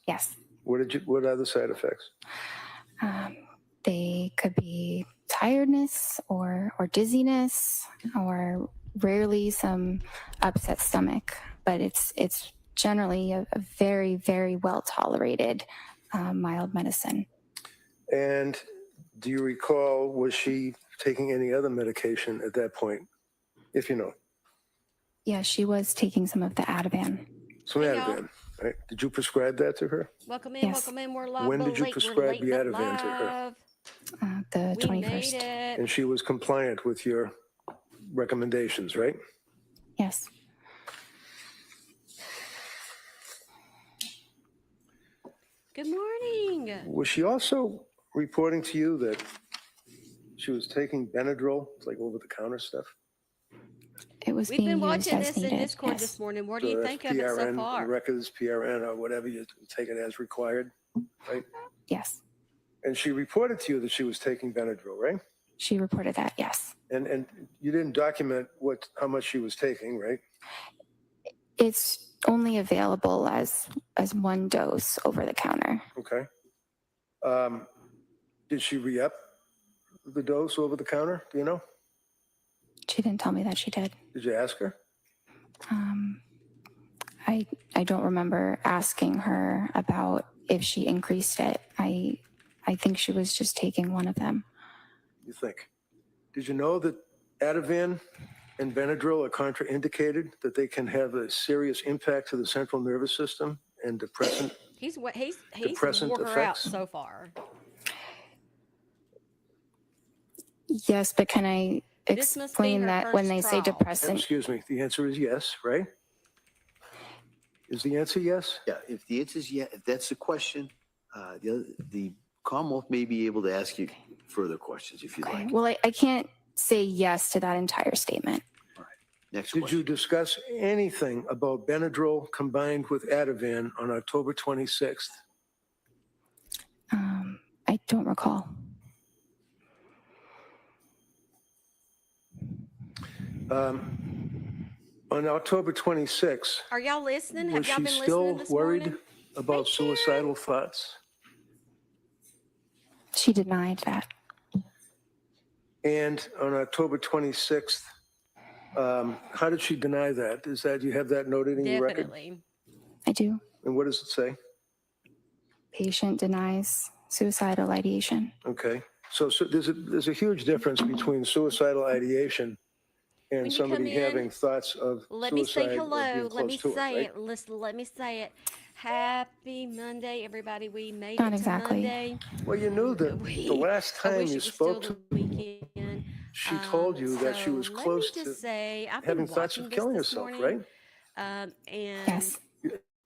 Yes. What other side effects? They could be tiredness or dizziness, or rarely some upset stomach. But it's generally a very, very well tolerated mild medicine. And do you recall, was she taking any other medication at that point, if you know? Yeah, she was taking some of the Ativan. Some Hey, Ativan, y'all. right? Did you prescribe that to her? Welcome in, Yes. welcome in. We're live. When but did you late. prescribe We're late the but Ativan to her? live. The We 21st. made it. And she was compliant with your recommendations, right? Yes. Good morning. Was she also reporting to you that she was taking Benadryl, like over-the-counter stuff? It was We've being been used watching as this needed. in Discord Yes. this morning. What do So you that's think of it so PRN, far? records, PRN, or whatever, you take it as required, right? Yes. And she reported to you that she was taking Benadryl, right? She reported that. Yes. And you didn't document how much she was taking, right? It's only available as one dose over the counter. Okay. Did she re-up the dose over the counter? Do you know? She didn't tell me that she did. Did you ask her? I don't remember asking her about if she increased it. I think she was just taking one of them. You think? Did you know that Ativan and Benadryl are contraindicated, that they can have a serious impact to the central nervous system and depressant? He's Depressant wore her out effects? so far. Yes, but can I This must be explain her that when first they say trial. depressant? Excuse me. The answer is yes, right? Is the answer yes? Yeah, if the answer is yes, if that's the question, the Commonwealth may be able to ask you further questions if you'd Okay. like. Well, I can't say yes to that entire statement. All right. Next Did question. you discuss anything about Benadryl combined with Ativan on October 26th? I don't recall. On October 26th, Are y'all listening? Have was y'all she been still listening this worried morning? about Hey, Karen. suicidal thoughts? She denied that. And on October 26th, how did she deny that? Is that, you have that noted in your record? Definitely. I do. And what does it say? Patient denies suicidal ideation. Okay. So there's a huge difference between suicidal ideation and When you somebody come in, having thoughts of Let me suicide say or hello. being Let me close to say it, right? it. Listen, let me say it. Happy Monday, everybody. We made Not it exactly. to Monday. Well, you knew that the last I time wish you it was still spoke to the weekend. she told you that she was so close let me to just say, I've having been thoughts watching of this killing this herself, morning, right? and Yes.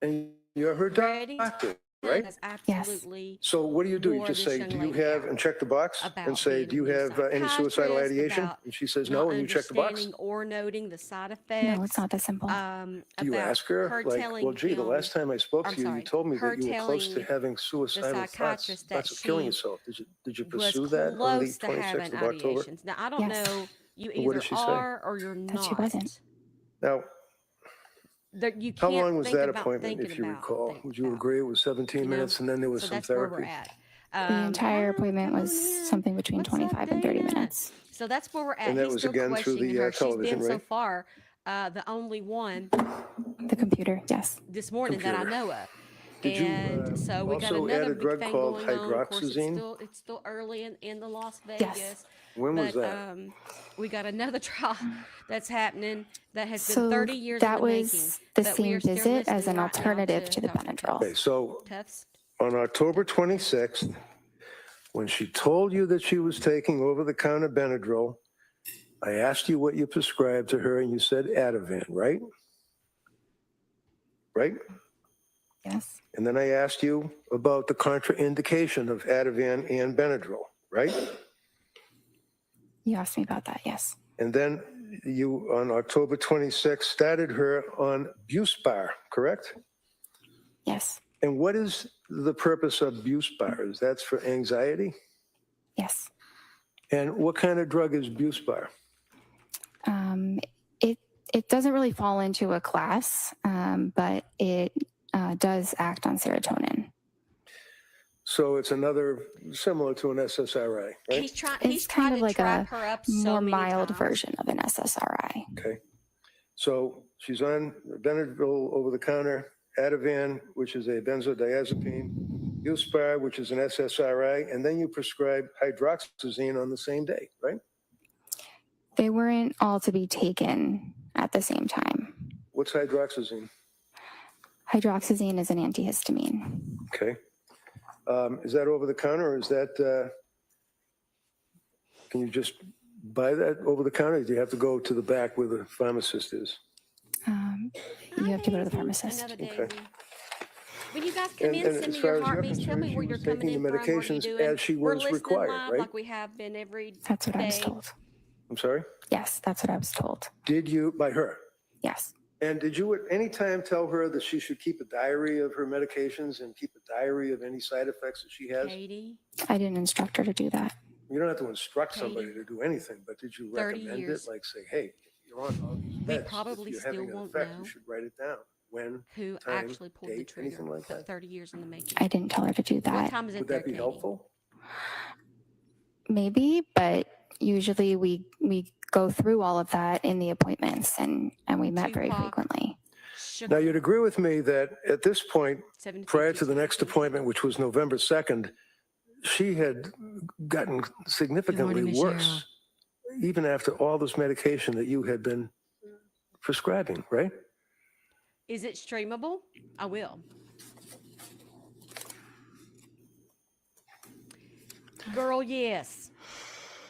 And you're her Freddie doctor, right? has absolutely So what do? You wore just this say, young do you lady have, out and check the box and about say, being do you a new have any suicidal psychiatrist, ideation? about And she says not no, and you check the box. understanding or noting the side effects. No, it's not that simple. Do you About ask her, like, telling well, gee, the him, last time I spoke I'm to you, you sorry, told me her that you were close to telling having the suicidal thoughts, psychiatrist that thoughts of killing she yourself. Did you was pursue that on the close to having 26th of October? ideations. Now, I don't Yes. know, you And what either did she say? are or you're That not. she wasn't. Now, You how can't long was think that about appointment, thinking if you about recall? things Would you about, agree it was 17 you know? minutes and then there was So some that's where we're therapy? at. The entire Hi, appointment come was on in. something between What's 25 up, and 30 Dana? minutes. So that's where we're at. And that He's was still again through questioning the her. She's television, been so right? far the only one The computer, yes. this morning that I Computer. know of. Did you And so we got also add another a big drug thing called going on. Of course, hydroxyzine? it's still early in the Las Yes. Vegas. When was But that? we got another trial that's happening that has been So 30 years in that the making. was the But we same are still visit as listening an right now alternative to the Dr. Benadryl. Okay, so Tufts. on October 26th, when she told you that she was taking over-the-counter Benadryl, I asked you what you prescribed to her, and you said Ativan, right? Right? Yes. And then I asked you about the contraindication of Ativan and Benadryl, right? You asked me about that, yes. And then you, on October 26th, started her on Buspar, correct? Yes. And what is the purpose of Buspar? Is that for anxiety? Yes. And what kind of drug is Buspar? It doesn't really fall into a class, but it does act on serotonin. So it's another, similar to an SSRI, right? He's trying. It's He's kind tried of to like trap a her up so more many mild times. version of an SSRI. Okay. So she's on Benadryl over the counter, Ativan, which is a benzodiazepine, Uspar, which is an SSRI, and then you prescribe hydroxyzine on the same day, right? They weren't all to be taken at the same time. What's hydroxyzine? Hydroxyzine is an antihistamine. Okay. Is that over the counter or is that, can you just buy that over the counter? Or do you have to go to the back where the pharmacist is? You have to go to the Daisy, pharmacist. Another Okay. Daisy. When you guys come in, And send as me far your as you're heartbeats. Tell concerned, me she where you're was coming taking in the from. What are you medications doing? as she We're was listening required, live right? like we have been every That's what I was day. told. I'm sorry? Yes, that's what I was told. Did you, by her? Yes. And did you at any time tell her that she should keep a diary of her medications and keep a diary of any side effects that she has? Katie, I didn't instruct her to do that. You don't have to instruct somebody Katie, to do anything, but did you 30 recommend it? years. Like say, hey, if you're on all these We meds, probably if you're still having an won't effect, know you should write it down. When, who time, actually pulled the date, trigger. anything like But that? 30 years in the making. I didn't tell her to do What that. time is it Would there, that be Katie? helpful? Maybe, but usually we go through all of that in the appointments, and we met 2 very o'clock. frequently. Now, you'd agree with me that at this point, 7:50, prior to the next 7:50. appointment, which was November 2nd, she had gotten significantly Michelle. worse, even after all this medication that you had been prescribing, right? Is it streamable? I will. Girl, yes.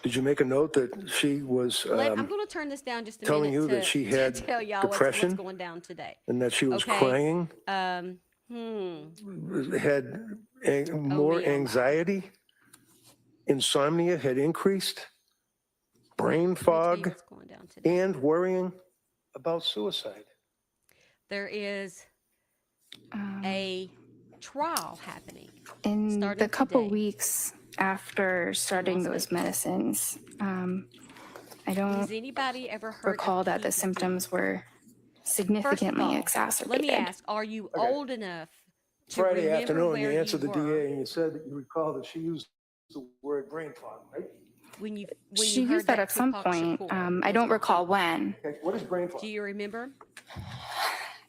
Did you make a note that she was, I'm going to turn this down just a telling minute you that she had to tell y'all depression? what's going down today. and that she was Okay. crying, Hmm. had more me, oh my. anxiety, insomnia had increased, brain Let me tell you fog, what's going down today. and worrying about suicide. There is a trial happening. In starting the couple today. weeks after starting lost those me. medicines, I don't Has anybody ever heard recall of that the PTSD? symptoms were First of significantly all, exacerbated. let me ask, are you Okay. old enough to Friday remember afternoon, where you answered the were DA and you said that you recall that she used the word brain fog, right? when you She heard used that at some Tupac point. Shakur I was don't talking? recall when. Okay, what is brain fog? Do you remember?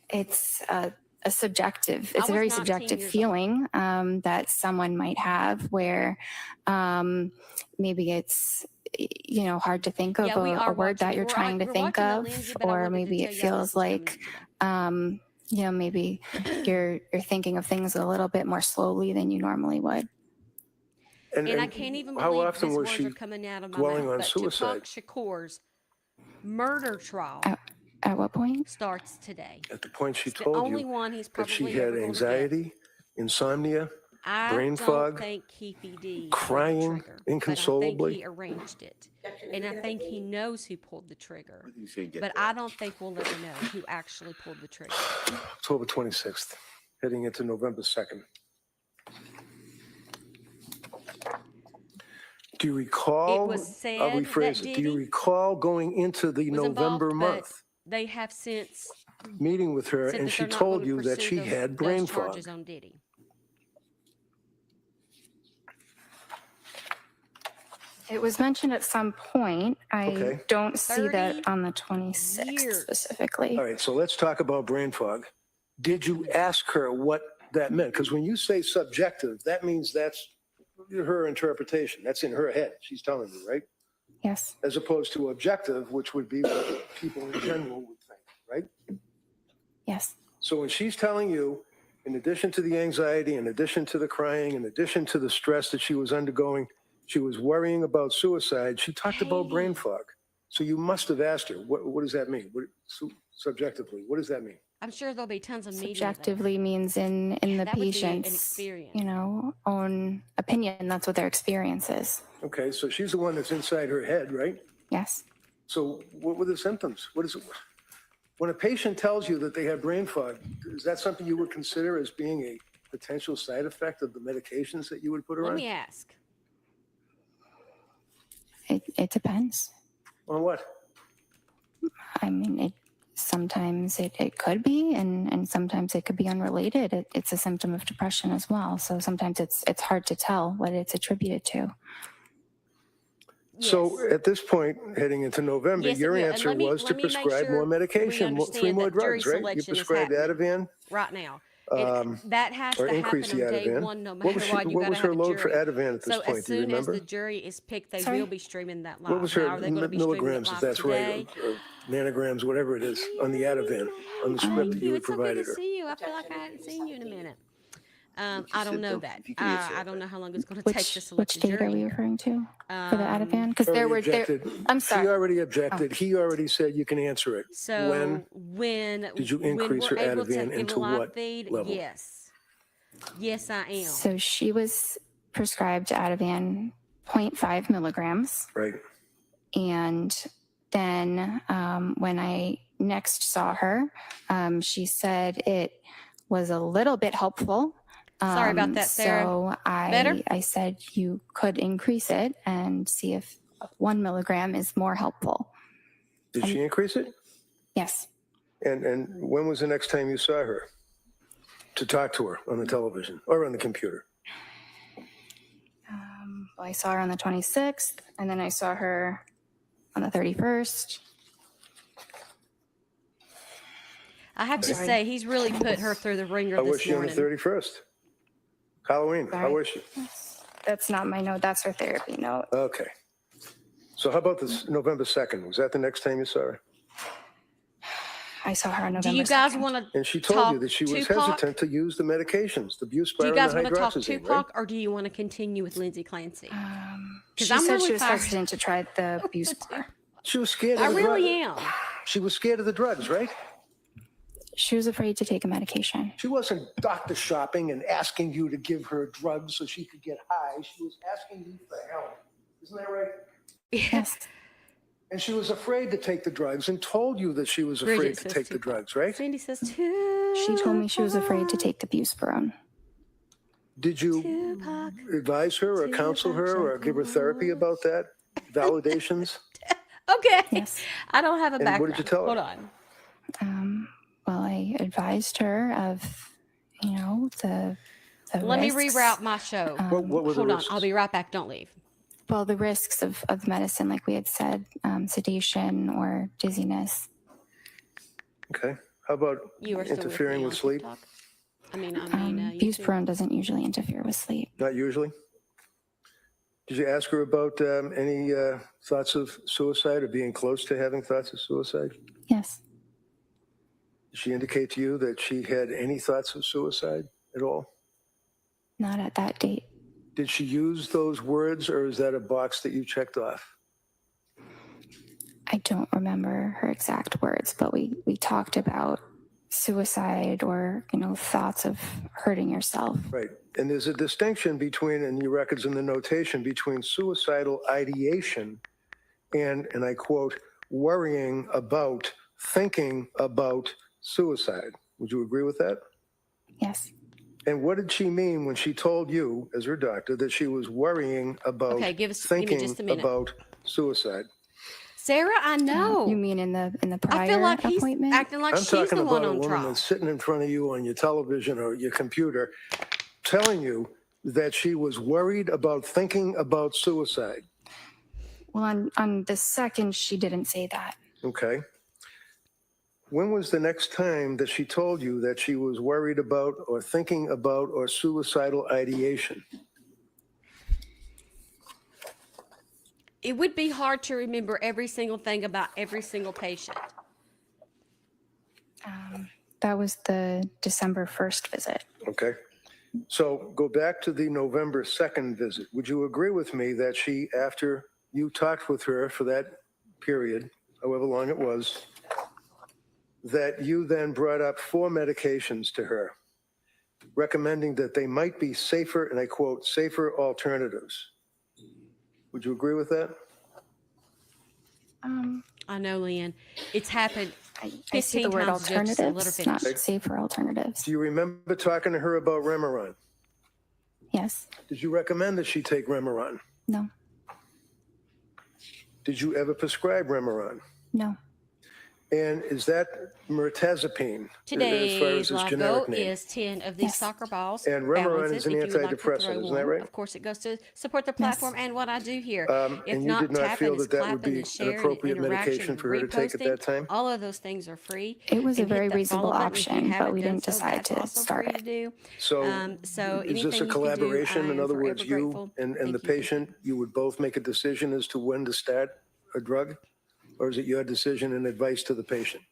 It's a subjective, I it's a was very 19 subjective years old. feeling that someone might have where maybe it's, hard to think of Yeah, we a are word that watching. you're trying to We're think watching the of, Lindsay, but I or wanted to maybe tell it y'all this feels was coming like, today. maybe you're thinking of things a little bit more slowly than you normally would. And I can't even how believe often these was words she are coming out of my dwelling mouth. on But suicide? Tupac Shakur's murder trial At what point? starts today. At the point she It's the told only you one he's that she probably had ever going to get. anxiety, insomnia, I brain don't fog, think Keefy D crying pulled the trigger, inconsolably. but I think he arranged it, and I think he knows who pulled the trigger. But I don't think we'll ever know who actually pulled the trigger. October 26th, heading into November 2nd. Do you recall? It was said I'll rephrase that it. Do you Diddy recall going into the was November involved, month, but they have since meeting with her, said and that she they're not told going to you that pursue she those, had brain those fog? charges on Diddy. It was mentioned at some point. I Okay. don't see 30 that on the 26th years. specifically. All right, so let's talk about brain fog. Did you ask her what that meant? Because when you say subjective, that means that's her interpretation. That's in her head. She's telling you, right? Yes. As opposed to objective, which would be what people in general would think, right? Yes. So when she's telling you, in addition to the anxiety, in addition to the crying, in addition to the stress that she was undergoing, she was worrying about suicide. She talked about brain fog. So you must have asked her, what does that mean? Subjectively, what does that mean? I'm sure there'll be tons of media. Subjectively means in the That would be an patient's, experience. own opinion. That's what their experience is. Okay, so she's the one that's inside her head, right? Yes. So what were the symptoms? What is it? When a patient tells you that they have brain fog, is that something you would consider as being a potential side effect of the medications that you would put her Let on? me ask. It depends. On what? I mean, sometimes it could be, and sometimes it could be unrelated. It's a symptom of depression as well. So sometimes it's hard to tell what it's attributed to. So Yes. at this point, heading into November, Yes, it your will. And answer was to let me make prescribe sure more we medication, three understand more that jury drugs, right? You selection is prescribed happening Ativan, right now. And that has or to increase happen the on day Ativan. one, no What matter was, what. You what got to was have her a load for jury. Ativan at this So point? as Do you soon as remember? the jury is picked, they Sorry? will be streaming that live. What was Now, her are they going to be streaming it milligrams, if live that's today? right, or nanograms, whatever it is, on the Ativan, on the script that Thank you you. had It's so good to provided her? see you. I feel like I hadn't seen you in a minute. I just don't said know don't- that. if you can answer I that. don't know how long it's going to take to select Which the date are jury we here. referring to for the Ativan? Because there Already were there. objected. I'm She sorry. already objected. He already said you can answer it. So when did you when increase we're her able to Ativan give a into live what feed, level? yes, I am. So she was prescribed Ativan 0.5 milligrams. Right. And then when I next saw her, she said it was a little bit helpful. Sorry about that, Sarah. So Better? I said you could increase it and see if 1 milligram is more helpful. Did she increase it? Yes. And when was the next time you saw her to talk to her on the television or on the computer? Well, I saw her on the 26th, and then I saw her on the 31st. I have to say, he's really put her through the ringer How was this she on the morning. 31st? Halloween. How Sorry. was she? That's not my note. That's her therapy note. Okay. So how about this November 2nd? Was that the next time you saw her? I saw her on Do November you guys 2nd. want to And she told talk you that she was Tupac? hesitant to use the medications, the Do you buspirone guys and want the to talk hydroxyzine, Tupac, right? or do you want to continue with Lindsay Clancey? She I'm said really she was fast- hesitant to try the Buspar. She was scared of I the really drugs. am. She was scared of the drugs, right? She was afraid to take a medication. She wasn't doctor shopping and asking you to give her drugs so she could get high. She was asking you for help. Isn't that right? Yes. And she was afraid to take the drugs and told you that she was afraid Bridget to says take the Tupac. drugs, right? Sandy says Tupac. She told me she was afraid to take the Buspirone. Did you Tupac. advise her or counsel her or give her therapy about that? Validations? Okay. Yes. I don't have a And background. what did you tell her? Hold on. Well, I advised her of, the Let me risks. reroute my show. What were the Hold on. risks? I'll be right back. Don't leave. Well, the risks of medicine, like we had said, sedation or dizziness. Okay. How about You are still interfering me with on sleep? TikTok? I mean, YouTube. Buspirone doesn't usually interfere with sleep. Not usually. Did you ask her about any thoughts of suicide or being close to having thoughts of suicide? Yes. Did she indicate to you that she had any thoughts of suicide at all? Not at that date. Did she use those words, or is that a box that you checked off? I don't remember her exact words, but we talked about suicide or, thoughts of hurting yourself. Right. And there's a distinction between, in your records and the notation, between suicidal ideation and I quote, worrying about, thinking about suicide. Would you agree with that? Yes. And what did she mean when she told you, as her doctor, that she was worrying about Okay, give me thinking just a minute. about suicide? Sarah, I know. You mean in the prior I feel like he's appointment? acting like I'm she's talking the one about a on woman trial. that's sitting in front of you on your television or your computer telling you that she was worried about thinking about suicide. Well, on the second, she didn't say that. Okay. When was the next time that she told you that she was worried about or thinking about or suicidal ideation? It would be hard to remember every single thing about every single patient. That was the December 1st visit. Okay. So go back to the November 2nd visit. Would you agree with me that she, after you talked with her for that period, however long it was, that you then brought up 4 medications to her, recommending that they might be safer, and I quote, safer alternatives? Would you agree with that? I know, Leanne. It's happened I 15 see the word times. The judge just said, let her alternatives, not finish. safer alternatives. Do you remember talking to her about Remeron? Yes. Did you recommend that she take Remeron? No. Did you ever prescribe Remeron? No. And is that mirtazapine? As far Today's as its live generic goal name? is 10 of these Yes. soccer balls. And Remeron is balances, an if you would like to antidepressant, throw isn't that one. right? Of course, it goes to support the platform and what I do here. If And you not, did not tapping feel is that that would clapping be and an sharing and appropriate interaction medication and for her to take at that reposting. time? All of those things are free. It was a And hit very that reasonable follow button if you option, but haven't we done didn't so, decide that's to also start free it. to do. So, So is this anything a you can do, I collaboration? In am other forever words, you grateful. and the Thank you. patient, you would both make a decision as to when to start a drug? Or is it your decision and advice to the patient?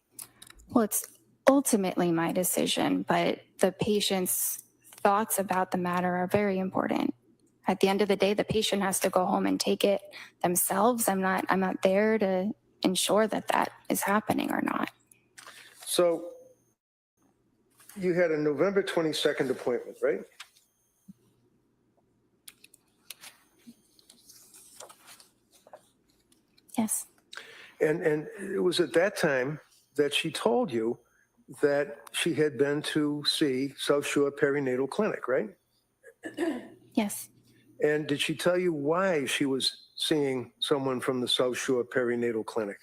Well, it's ultimately my decision, but the patient's thoughts about the matter are very important. At the end of the day, the patient has to go home and take it themselves. I'm not there to ensure that that is happening or not. So you had a November 22nd appointment, right? Yes. And it was at that time that she told you that she had been to see South Shore Perinatal Clinic, right? Yes. And did she tell you why she was seeing someone from the South Shore Perinatal Clinic?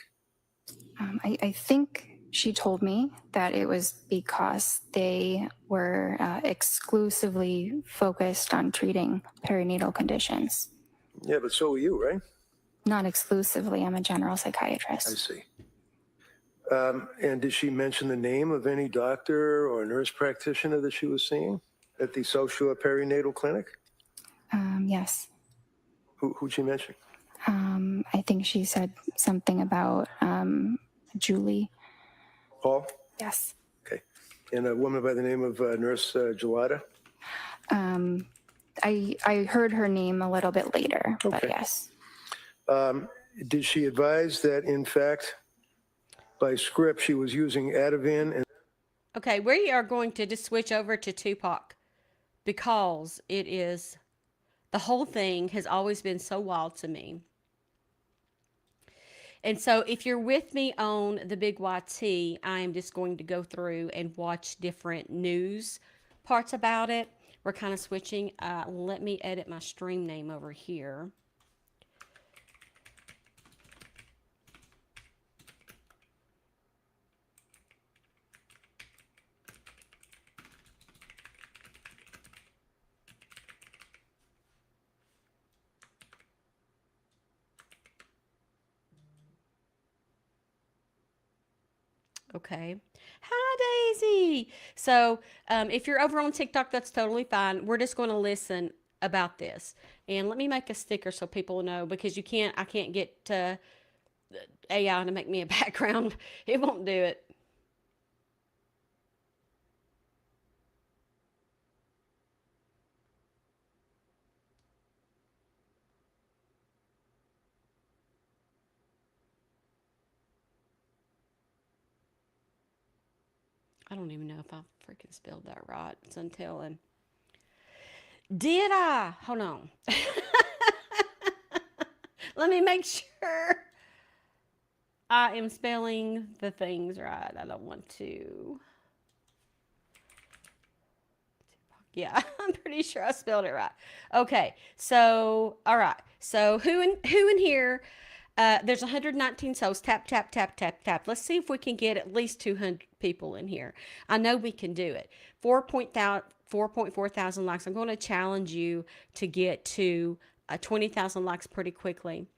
I think she told me that it was because they were exclusively focused on treating perinatal conditions. Yeah, but so were you, right? Not exclusively. I'm a general I psychiatrist. see. And did she mention the name of any doctor or nurse practitioner that she was seeing at the South Shore Perinatal Clinic? Yes. Who'd she mention? I think she said something about Julie. Paul? Yes. Okay. And a woman by the name of Nurse Gelada? I heard her name a little bit later, but Okay. yes. Did she advise that, in fact, by script, she was using Ativan? And Okay, we are going to just switch over to Tupac because it is, the whole thing has always been so wild to me. And so if you're with me on the Big YT, I am just going to go through and watch different news parts about it. We're kind of switching. Let me edit my stream name over here. Okay. Hi, Daisy. So if you're over on TikTok, that's totally fine. We're just going to listen about this. And let me make a sticker so people know, because I can't get AI to make me a background. It won't do it. I don't even know if I freaking spelled that right. It's untelling. Did I? Hold on. Let me make sure I am spelling the things right. I don't want to. Yeah, I'm pretty sure I spelled it right. Okay, so all right. So who in here? There's 119 souls. Tap, tap, tap, tap, tap. Let's see if we can get at least 200 people in here. I know we can do it. 4.4 thousand likes. I'm going to challenge you to get to 20,000 likes pretty quickly.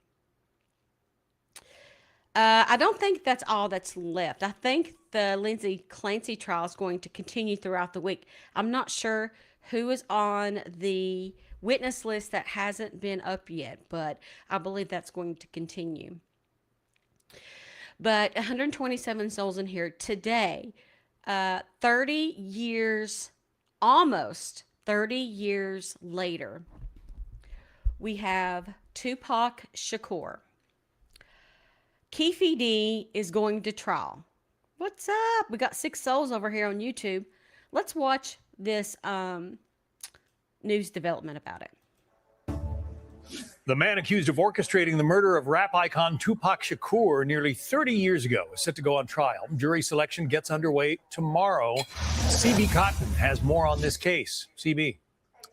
I don't think that's all that's left. I think the Lindsay Clancey trial is going to continue throughout the week. I'm not sure who is on the witness list that hasn't been up yet, but I believe that's going to continue. But 127 souls in here today, 30 years, almost 30 years later, we have Tupac Shakur. Keefe D is going to trial. What's up? We got 6 souls over here on YouTube. Let's watch this news development about it. The man accused of orchestrating the murder of rap icon Tupac Shakur nearly 30 years ago is set to go on trial. Jury selection gets underway tomorrow. CB Cotton has more on this case. CB.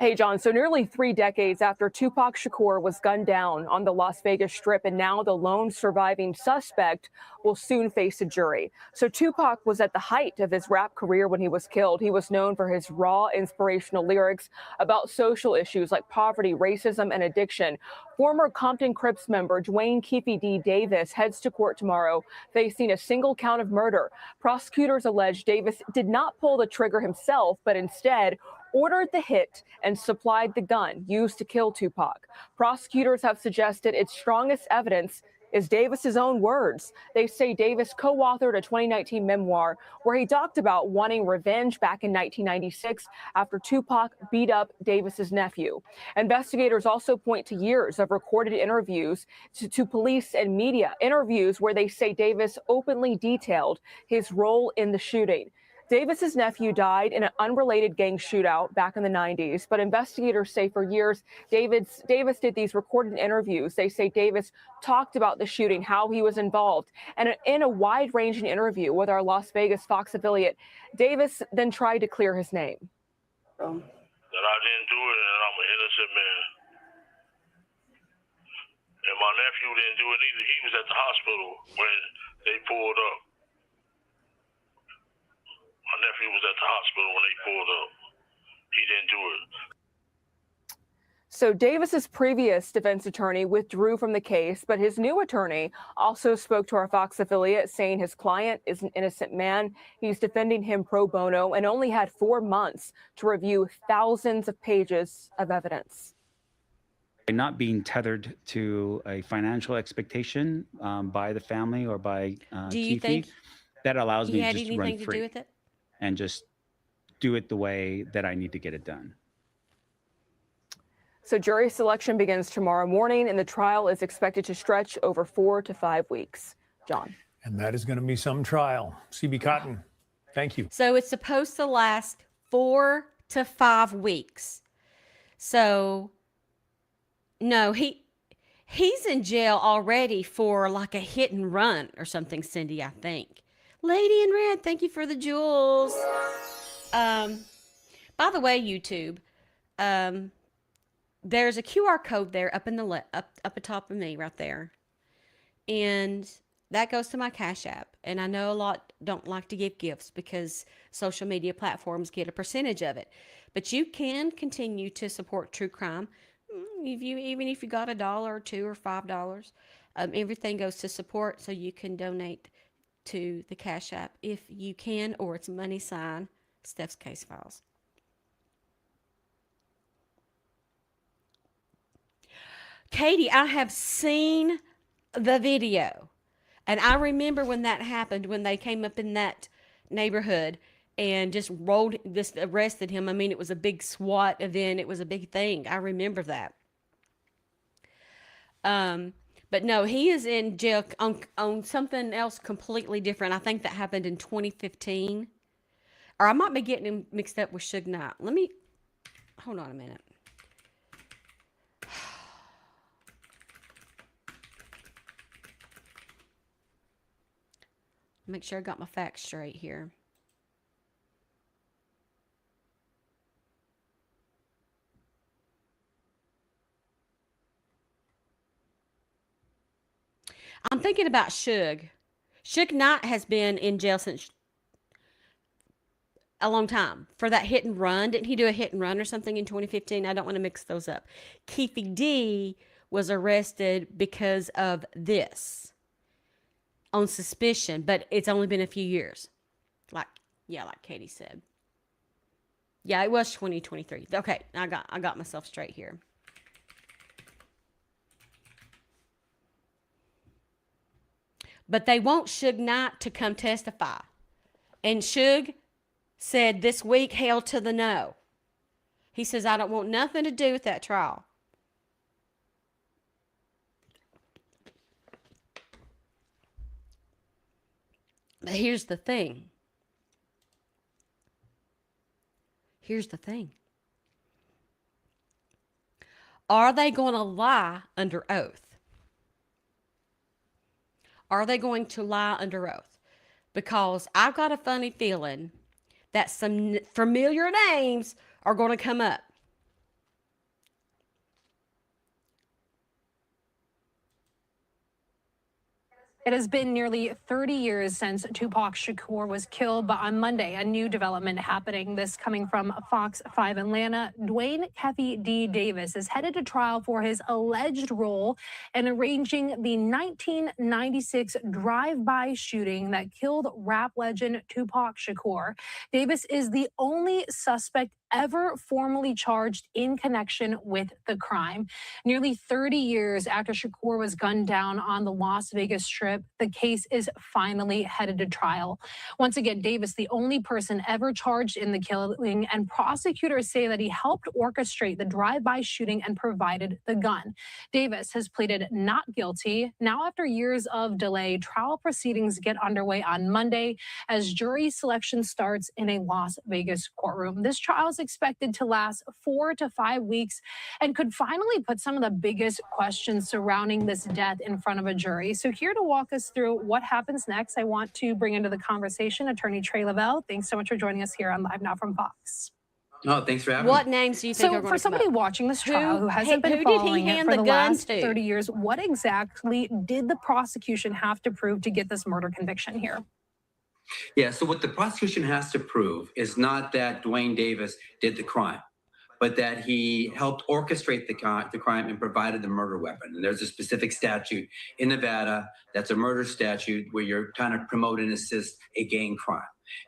Hey, John. So nearly 3 decades after Tupac Shakur was gunned down on the Las Vegas Strip, and now the lone surviving suspect will soon face a jury. So Tupac was at the height of his rap career when he was killed. He was known for his raw, inspirational lyrics about social issues like poverty, racism, and addiction. Former Compton Crips member Dwayne "Keefy D" Davis heads to court tomorrow facing a single count of murder. Prosecutors allege Davis did not pull the trigger himself, but instead ordered the hit and supplied the gun used to kill Tupac. Prosecutors have suggested its strongest evidence is Davis's own words. They say Davis co-authored a 2019 memoir where he talked about wanting revenge back in 1996 after Tupac beat up Davis's nephew. Investigators also point to years of recorded interviews to police and media, interviews where they say Davis openly detailed his role in the shooting. Davis's nephew died in an unrelated gang shootout back in the 90s, but investigators say for years Davis did these recorded interviews. They say Davis talked about the shooting, how he was involved, and in a wide-ranging interview with our Las Vegas Fox affiliate, Davis then tried to clear his name. That I didn't do it, and I'm an innocent man. And my nephew didn't do it either. He was at the hospital when they pulled up. My nephew was at the hospital when they pulled up. He didn't do it. So Davis's previous defense attorney withdrew from the case, but his new attorney also spoke to our Fox affiliate saying his client is an innocent man. He's defending him pro bono and only had 4 months to review thousands of pages of evidence. Not being tethered to a financial expectation by the family or by Do you Keefe, think that allows he me had just to anything run to free do with it? and just do it the way that I need to get it done. So jury selection begins tomorrow morning, and the trial is expected to stretch over 4 to 5 weeks. John. And that is going to be some trial. CB Cotton, thank you. So it's supposed to last 4 to 5 weeks. So no, he's in jail already for like a hit and run or something, Cindy, I think. Lady in red, thank you for the jewels. By the way, YouTube, there's a QR code there up in the up atop of me right there. And that goes to my Cash App. And I know a lot don't like to give gifts because social media platforms get a percentage of it. But you can continue to support true crime. Even if you got $1 or $2 or $5, everything goes to support, so you can donate to the Cash App if you can, or it's money sign Steph's Case Files. Katie, I have seen the video, and I remember when that happened, when they came up in that neighborhood and just arrested him. I mean, it was a big SWAT event. It was a big thing. I remember that. But no, he is in jail on something else completely different. I think that happened in 2015. Or I might be getting him mixed up with Suge Knight. Hold on a minute. Make sure I got my facts straight here. I'm thinking about Suge. Suge Knight has been in jail since a long time for that hit and run. Didn't he do a hit and run or something in 2015? I don't want to mix those up. Keefy D was arrested because of this on suspicion, but it's only been a few years. Like Katie said. Yeah, it was 2023. Okay, I got myself straight here. But they want Suge Knight to come testify. And Suge said this week, hell to the no. He says, I don't want nothing to do with that trial. But here's the thing. Are they going to lie under oath? Are they going to lie under oath? Because I've got a funny feeling that some familiar names are going to come up. It has been nearly 30 years since Tupac Shakur was killed, but on Monday, a new development happening. This coming from Fox 5 Atlanta. Dwayne Keffy D. Davis is headed to trial for his alleged role in arranging the 1996 drive-by shooting that killed rap legend Tupac Shakur. Davis is the only suspect ever formally charged in connection with the crime. Nearly 30 years after Shakur was gunned down on the Las Vegas Strip, the case is finally headed to trial. Once again, Davis, the only person ever charged in the killing, and prosecutors say that he helped orchestrate the drive-by shooting and provided the gun. Davis has pleaded not guilty. Now, after years of delay, trial proceedings get underway on Monday as jury selection starts in a Las Vegas courtroom. This trial is expected to last 4 to 5 weeks and could finally put some of the biggest questions surrounding this death in front of a jury. So here to walk us through what happens next, I want to bring into the conversation attorney Trey Lavelle. Thanks so much for joining us here on Live Now from Fox. Oh, thanks for having What me. names do you think are So going for to come somebody up? watching this trial who hasn't been who did he following it hand for the the gun last to? 30 years, what exactly did the prosecution have to prove to get this murder conviction here? Yeah, so what the prosecution has to prove is not that Dwayne Davis did the crime, but that he helped orchestrate the crime and provided the murder weapon. And there's a specific statute in Nevada that's a murder statute where you're trying to promote and assist a gang crime.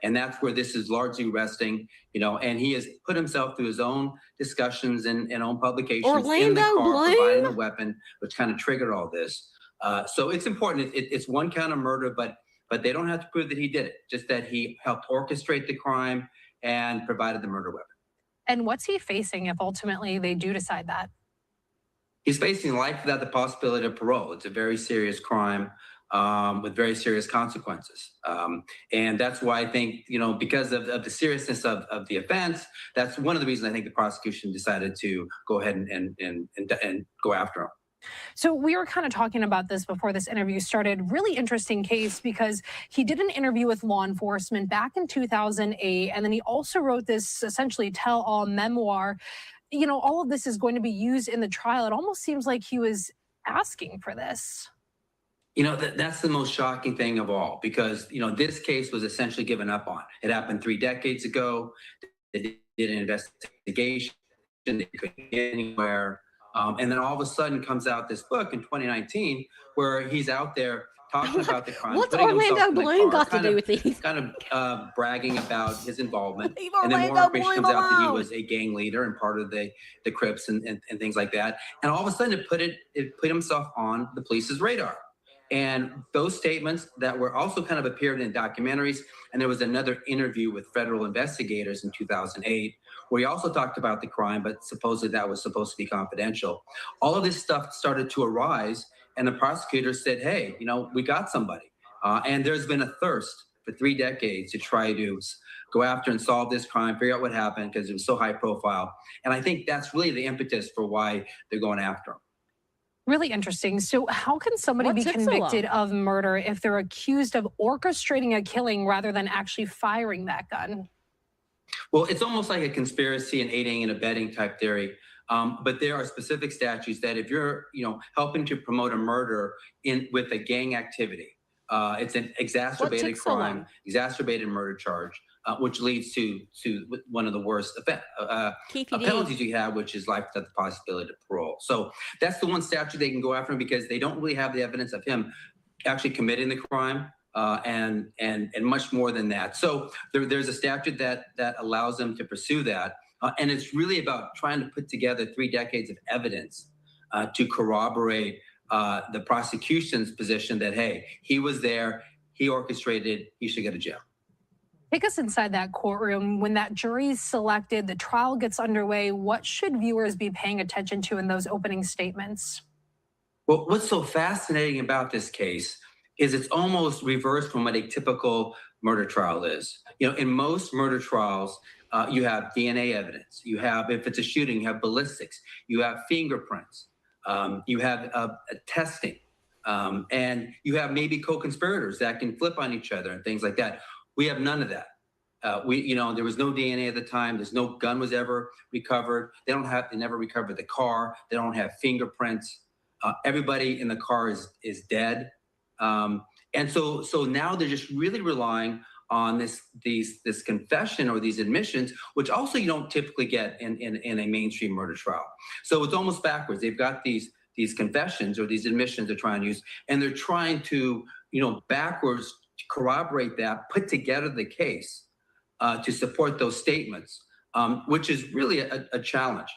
And that's where this is largely resting, and he has put himself through his own discussions and own publications in the Orlando car, providing the Bloom? weapon, which kind of triggered all this. So it's important. It's one count of murder, but they don't have to prove that he did it, just that he helped orchestrate the crime and provided the murder weapon. And what's he facing if ultimately they do decide that? He's facing life without the possibility of parole. It's a very serious crime with very serious consequences. And that's why I think, because of the seriousness of the offense, that's one of the reasons I think the prosecution decided to go ahead and go after him. So we were kind of talking about this before this interview started. Really interesting case because he did an interview with law enforcement back in 2008, and then he also wrote this essentially tell-all memoir. All of this is going to be used in the trial. It almost seems like he was asking for this. That's the most shocking thing of all, because, this case was essentially given up on. It happened 3 decades ago. They did an investigation. They couldn't get anywhere. And then all of a sudden comes out this book in 2019 where he's out there talking about the crime. What's putting himself Orlando in the Bloom car, got to do with these? Kind of bragging about his involvement. Leave And then more Orlando information Bloom comes out that he alone. was a gang leader and part of the Crips and things like that. And all of a sudden it put himself on the police's radar. And those statements that were also kind of appeared in documentaries, and there was another interview with federal investigators in 2008 where he also talked about the crime, but supposedly that was supposed to be confidential. All of this stuff started to arise, and the prosecutors said, hey, we got somebody. And there's been a thirst for 3 decades to try to go after and solve this crime, figure out what happened, because it was so high profile. And I think that's really the impetus for why they're going after him. Really interesting. So how can somebody be convicted of murder if they're accused of orchestrating a killing rather than actually firing that gun? Well, it's almost like a conspiracy and aiding and abetting type theory. But there are specific statutes that if you're, helping to promote a murder with a gang activity, it's an exacerbated crime, exacerbated murder charge, which leads to one of the worst penalties you have, which is life without the possibility of parole. So that's the one statute they can go after him because they don't really have the evidence of him actually committing the crime. And much more than that. So there's a statute that allows them to pursue that. And it's really about trying to put together 3 decades of evidence to corroborate the prosecution's position that, hey, he was there, he orchestrated, he should go to jail. Take us inside that courtroom. When that jury's selected, the trial gets underway, what should viewers be paying attention to in those opening statements? Well, what's so fascinating about this case is it's almost reversed from what a typical murder trial is. In most murder trials, you have DNA evidence. You have, if it's a shooting, you have ballistics. You have fingerprints. You have testing. And you have maybe co-conspirators that can flip on each other and things like that. We have none of that. There was no DNA at the time. There's no gun was ever recovered. They never recovered the car. They don't have fingerprints. Everybody in the car is dead. And so now they're just really relying on this confession or these admissions, which also you don't typically get in a mainstream murder trial. So it's almost backwards. They've got these confessions or these admissions they're trying to use, and they're trying to, backwards corroborate that, put together the case to support those statements, which is really a challenge.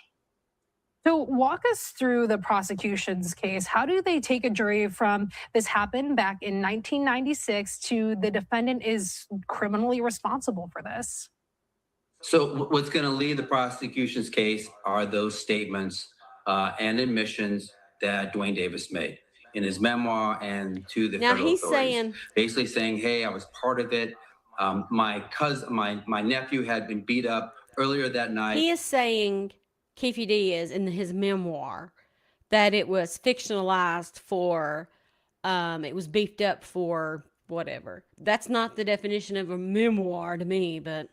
So walk us through the prosecution's case. How do they take a jury from this happened back in 1996 to the defendant is criminally responsible for this? So what's going to lead the prosecution's case are those statements and admissions that Dwayne Davis made in his memoir and to the Now federal he's authorities. Basically saying, hey, I was part of it. My cousin, my nephew had been beat up earlier that night. He is saying, Keefe D is in his memoir, that it was fictionalized for, it was beefed up for whatever. That's not the definition of a memoir to me, but.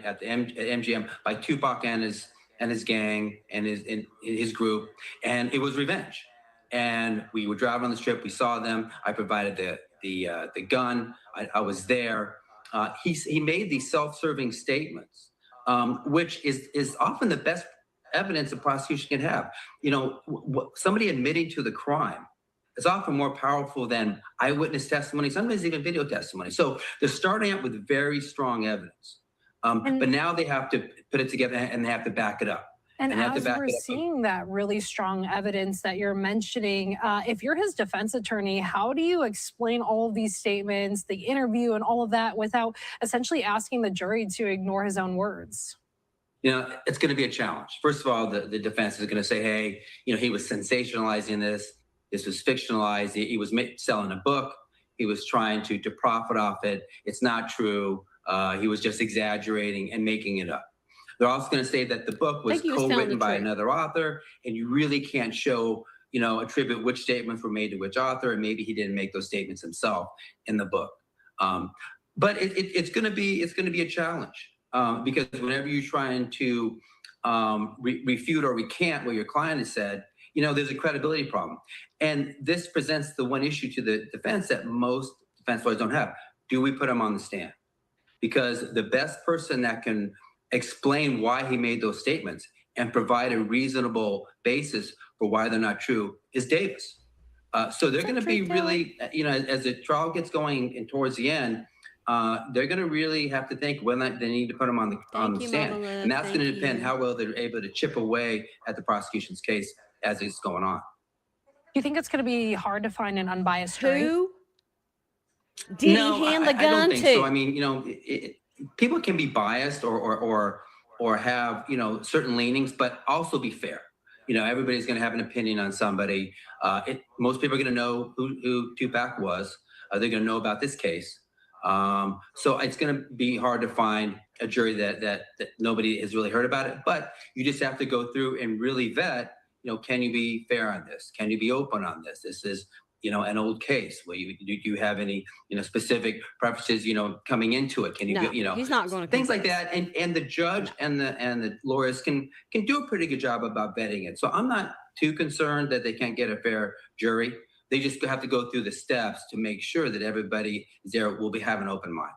At the MGM by Tupac and his gang and his group, and it was revenge. And we would drive on the strip. We saw them. I provided the gun. I was there. He made these self-serving statements, which is often the best evidence a prosecution can have. Somebody admitting to the crime is often more powerful than eyewitness testimony, sometimes even video testimony. So they're starting out with very strong evidence. But now they have to put it together and they have to back it up. And as we're seeing that really strong evidence that you're mentioning, if you're his defense attorney, how do you explain all of these statements, the interview and all of that without essentially asking the jury to ignore his own words? It's going to be a challenge. First of all, the defense is going to say, hey, he was sensationalizing this. This was fictionalized. He was selling a book. He was trying to profit off it. It's not true. He was just exaggerating and making it up. They're also going to say that the book was co-written by another author, and you really can't show, attribute which statements were made to which author, and maybe he didn't make those statements himself in the book. But it's going to be a challenge because whenever you're trying to refute or recant what your client has said, there's a credibility problem. And this presents the one issue to the defense that most defense lawyers don't have. Do we put him on the stand? Because the best person that can explain why he made those statements and provide a reasonable basis for why they're not true is Davis. So they're going to be really, as the trial gets going and towards the end, they're going to really have to think whether they need to put him on the stand. And that's going to depend how well they're able to chip away at the prosecution's case as it's going on. Do you think it's going to be hard to find an unbiased jury? Who did he hand the gun I don't think to? so. I mean, people can be biased or have, certain leanings, but also be fair. Everybody's going to have an opinion on somebody. Most people are going to know who Tupac was. They're going to know about this case. So it's going to be hard to find a jury that nobody has really heard about it. But you just have to go through and really vet, can you be fair on this? Can you be open on this? This is, an old case. Well, do you have any, specific preferences, coming into it? Can you, he's not going to things like that. And the judge and the lawyers can do a pretty good job about vetting it. So I'm not too concerned that they can't get a fair jury. They just have to go through the steps to make sure that everybody there will have an open mind.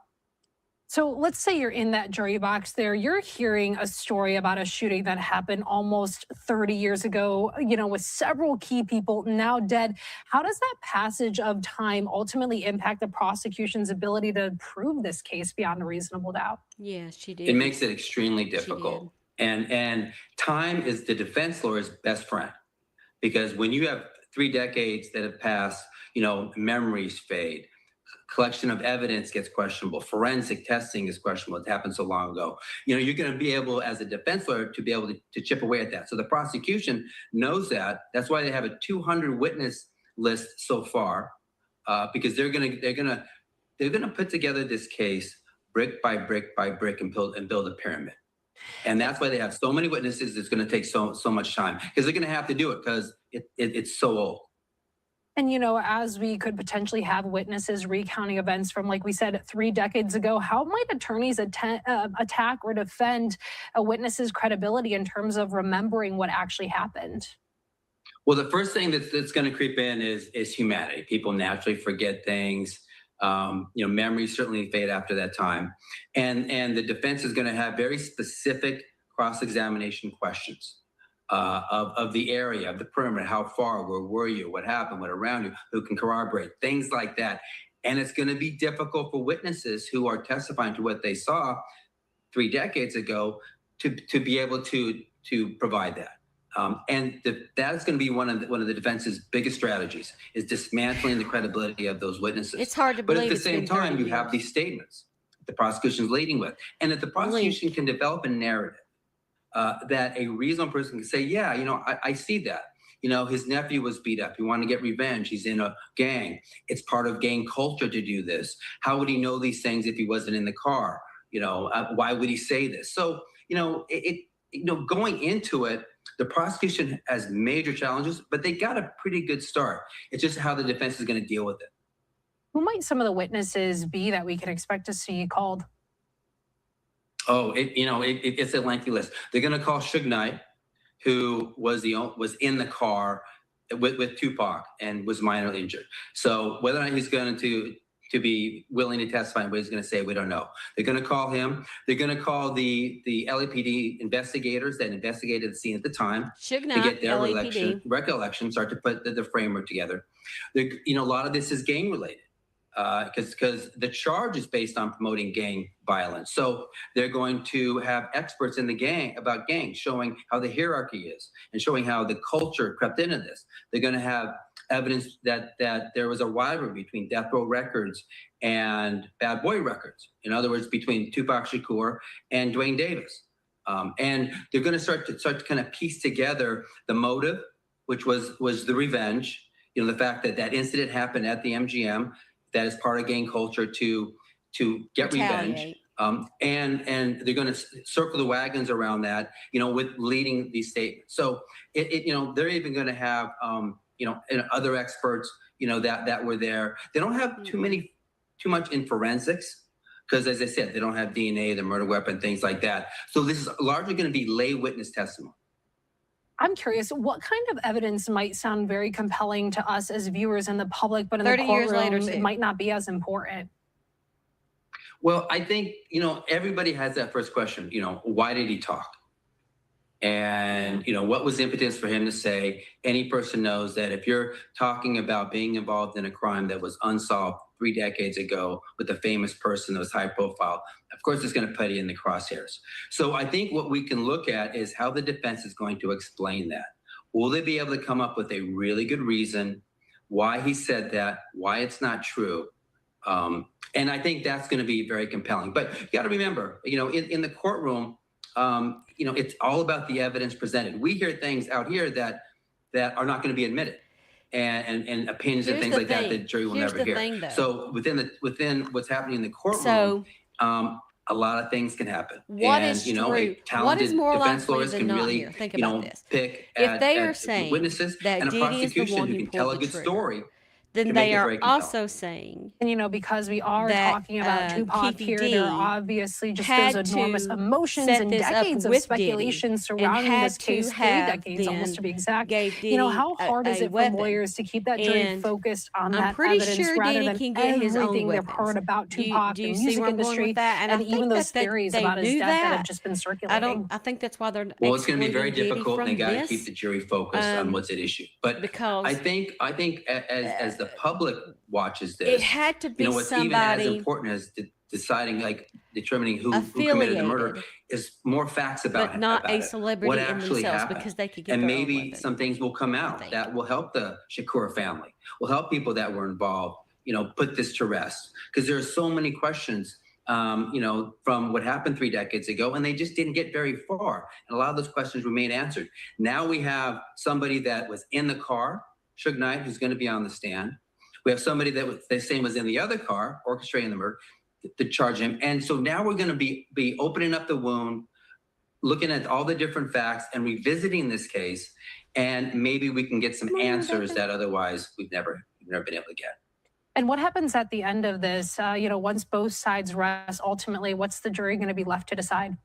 So let's say you're in that jury box there. You're hearing a story about a shooting that happened almost 30 years ago, with several key people now dead. How does that passage of time ultimately impact the prosecution's ability to prove this case beyond a reasonable doubt? Yeah, she did. It makes it extremely difficult. And time is the defense lawyer's best friend. Because when you have 3 decades that have passed, memories fade. Collection of evidence gets questionable. Forensic testing is questionable. It happened so long ago. You're going to be able, as a defense lawyer, to be able to chip away at that. So the prosecution knows that. That's why they have a 200 witness list so far, because they're going to put together this case brick by brick by brick and build a pyramid. And that's why they have so many witnesses. It's going to take so much time because they're going to have to do it because it's so old. And, as we could potentially have witnesses recounting events from, like we said, 3 decades ago, how might attorneys attack or defend a witness's credibility in terms of remembering what actually happened? Well, the first thing that's going to creep in is humanity. People naturally forget things. Memories certainly fade after that time, and the defense is going to have very specific cross-examination questions of the area, of the perimeter, how far, where were you, what happened, what around you, who can corroborate, things like that. And it's going to be difficult for witnesses who are testifying to what they saw 3 decades ago to be able to provide that. That is going to be one of the defense's biggest strategies, is dismantling the credibility of those witnesses. It's hard to but believe. At the same time, you have these statements the prosecution's leading with, and if the prosecution can develop a narrative that a reasonable person can say, yeah, I see that. His nephew was beat up. He wanted to get revenge. He's in a gang. It's part of gang culture to do this. How would he know these things if he wasn't in the car? Why would he say this? So, going into it, the prosecution has major challenges, but they got a pretty good start. It's just how the defense is going to deal with it. Who might some of the witnesses be that we can expect to see called? Oh, it's a lengthy list. They're going to call Suge Knight, who was in the car with Tupac and was minorly injured. So whether or not he's going to be willing to testify and what he's going to say, we don't know. They're going to call him. They're going to call the LAPD investigators that investigated the scene at the time Suge to Knight, get their LAPD. recollection, start to put the framework together. A lot of this is gang related. Because the charge is based on promoting gang violence. So they're going to have experts in the gang about gangs, showing how the hierarchy is and showing how the culture crept into this. They're going to have evidence that there was a rivalry between Death Row Records and Bad Boy Records. In other words, between Tupac Shakur and Dwayne Davis. And they're going to start to kind of piece together the motive, which was the revenge. The fact that incident happened at the MGM. That is part of gang culture to get revenge. And they're going to circle the wagons around that, with leading these statements. So they're even going to have, other experts, that were there. They don't have too much in forensics because, as I said, they don't have DNA, the murder weapon, things like that. So this is largely going to be lay witness testimony. I'm curious, what kind of evidence might sound very compelling to us as viewers and the public, but in the 30 years courtroom, later, it might not be as important? Well, I think, everybody has that first question, why did he talk? And, what was the impetus for him to say? Any person knows that if you're talking about being involved in a crime that was unsolved 3 decades ago with a famous person that was high profile, of course, it's going to put you in the crosshairs. So I think what we can look at is how the defense is going to explain that. Will they be able to come up with a really good reason why he said that, why it's not true? And I think that's going to be very compelling. But you got to remember, in the courtroom, it's all about the evidence presented. We hear things out here that are not going to be admitted. And opinions and things like that the jury will never hear. So within what's happening in the courtroom, a lot of things can happen. What is true? What is more likely than not here? Think about this. If they are saying witnesses that and a Diddy is the prosecution one who who can tell a pulled the good trigger, story, then they are also saying, and because we are that, talking about Tupac Keefe here, D there are obviously just had those enormous to emotions set and this up decades of with speculation Diddy surrounding and this had case, to 3 have decades almost then to be exact. gave Diddy How hard is a it for weapon. lawyers to keep that jury And focused on I'm that pretty evidence sure rather Diddy than can get his own everything they've weapons. heard about Tupac, Do you the see music where I'm going industry, with that? And I think even those that theories they about his knew death that that. have just been circulating? I think that's why they're well, it's going to be very excluding Diddy difficult, and they from got to this, keep the jury focused on what's at issue. But because I think as the public watches this, it had to be what's even as somebody important as deciding, determining who committed the murder, affiliated, is more facts about but not about a it. celebrity What in actually themselves, happened. because they could get And their own maybe weapon. some things will come out think. that will help the Shakur family, will help people that were involved, put this to rest. Because there are so many questions, from what happened 3 decades ago, and they just didn't get very far. And a lot of those questions remain answered. Now we have somebody that was in the car, Suge Knight, who's going to be on the stand. We have somebody that was the same was in the other car, orchestrating the murder, to charge him. And so now we're going to be opening up the wound, looking at all the different facts and revisiting this case. And maybe we can get some answers that otherwise we've never been able to get. And what happens at the end of this? Once both sides rest, ultimately, what's the jury going to be left to decide?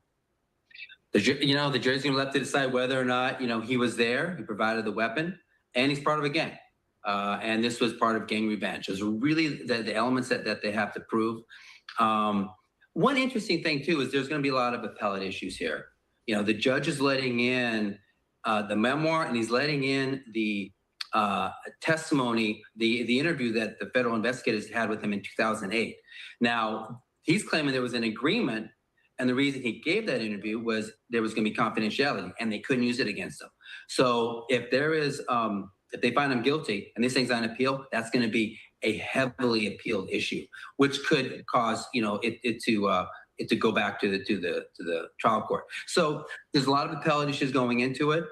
The jury's going to be left to decide whether or not, he was there, he provided the weapon, and he's part of a gang. And this was part of gang revenge. Those are really the elements that they have to prove. One interesting thing, too, is there's going to be a lot of appellate issues here. You know, the judge is letting in the memoir, and he's letting in the testimony, the interview that the federal investigators had with him in 2008. Now, he's claiming there was an agreement, and the reason he gave that interview was there was going to be confidentiality, and they couldn't use it against him. So if there is, if they find him guilty and this thing's on appeal, that's going to be a heavily appealed issue, which could cause, you know, it to go back to the trial court. So there's a lot of appellate issues going into it,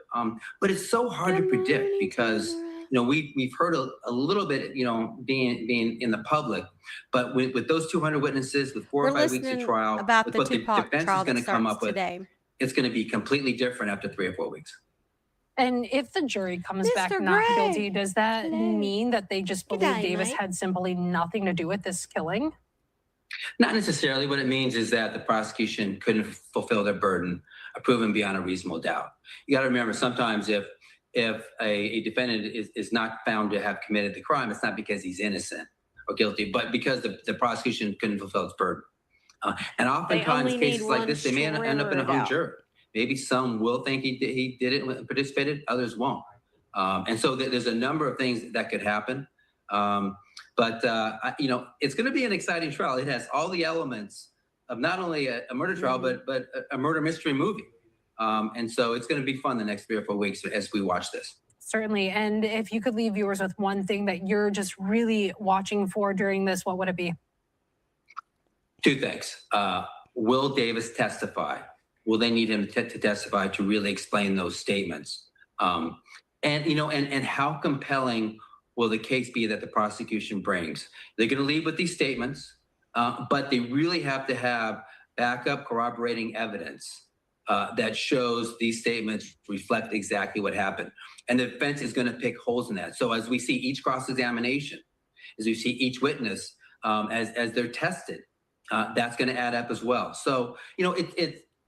but it's so hard to predict because, you know, we've heard a little bit, you know, being in the public, but with those 200 witnesses, with 4 or 5 weeks of trial, about with the what the Tupac defense is trial going that to come starts up with, today. it's going to be completely different after 3 or 4 weeks. And if the jury comes back Mr. not Gray. guilty, does that Hello. mean that they just Good believe day, Davis mate. had simply nothing to do with this killing? Not necessarily. What it means is that the prosecution couldn't fulfill their burden of proving beyond a reasonable doubt. You got to remember, sometimes if a defendant is not found to have committed the crime, it's not because he's innocent or guilty, but because the prosecution couldn't fulfill its burden. And oftentimes, only cases need like one this, they may end up in a hung shred jury. Maybe some will think he did it and participated, others won't. And so there's a number of things that could happen. But you know, it's going to be an exciting trial. It has all the elements of not only a murder trial, but a murder mystery movie. And so it's going to be fun the next 3 or 4 weeks as we watch this. Certainly. And if you could leave viewers with one thing that you're just really watching for during this, what would it be? 2 things. Will Davis testify? Will they need him to testify to really explain those statements? And, you know, and how compelling will the case be that the prosecution brings? They're going to lead with these statements, but they really have to have backup corroborating evidence that shows these statements reflect exactly what happened. And the defense is going to pick holes in that. So as we see each cross-examination, as we see each witness, as they're tested, that's going to add up as well. So, you know,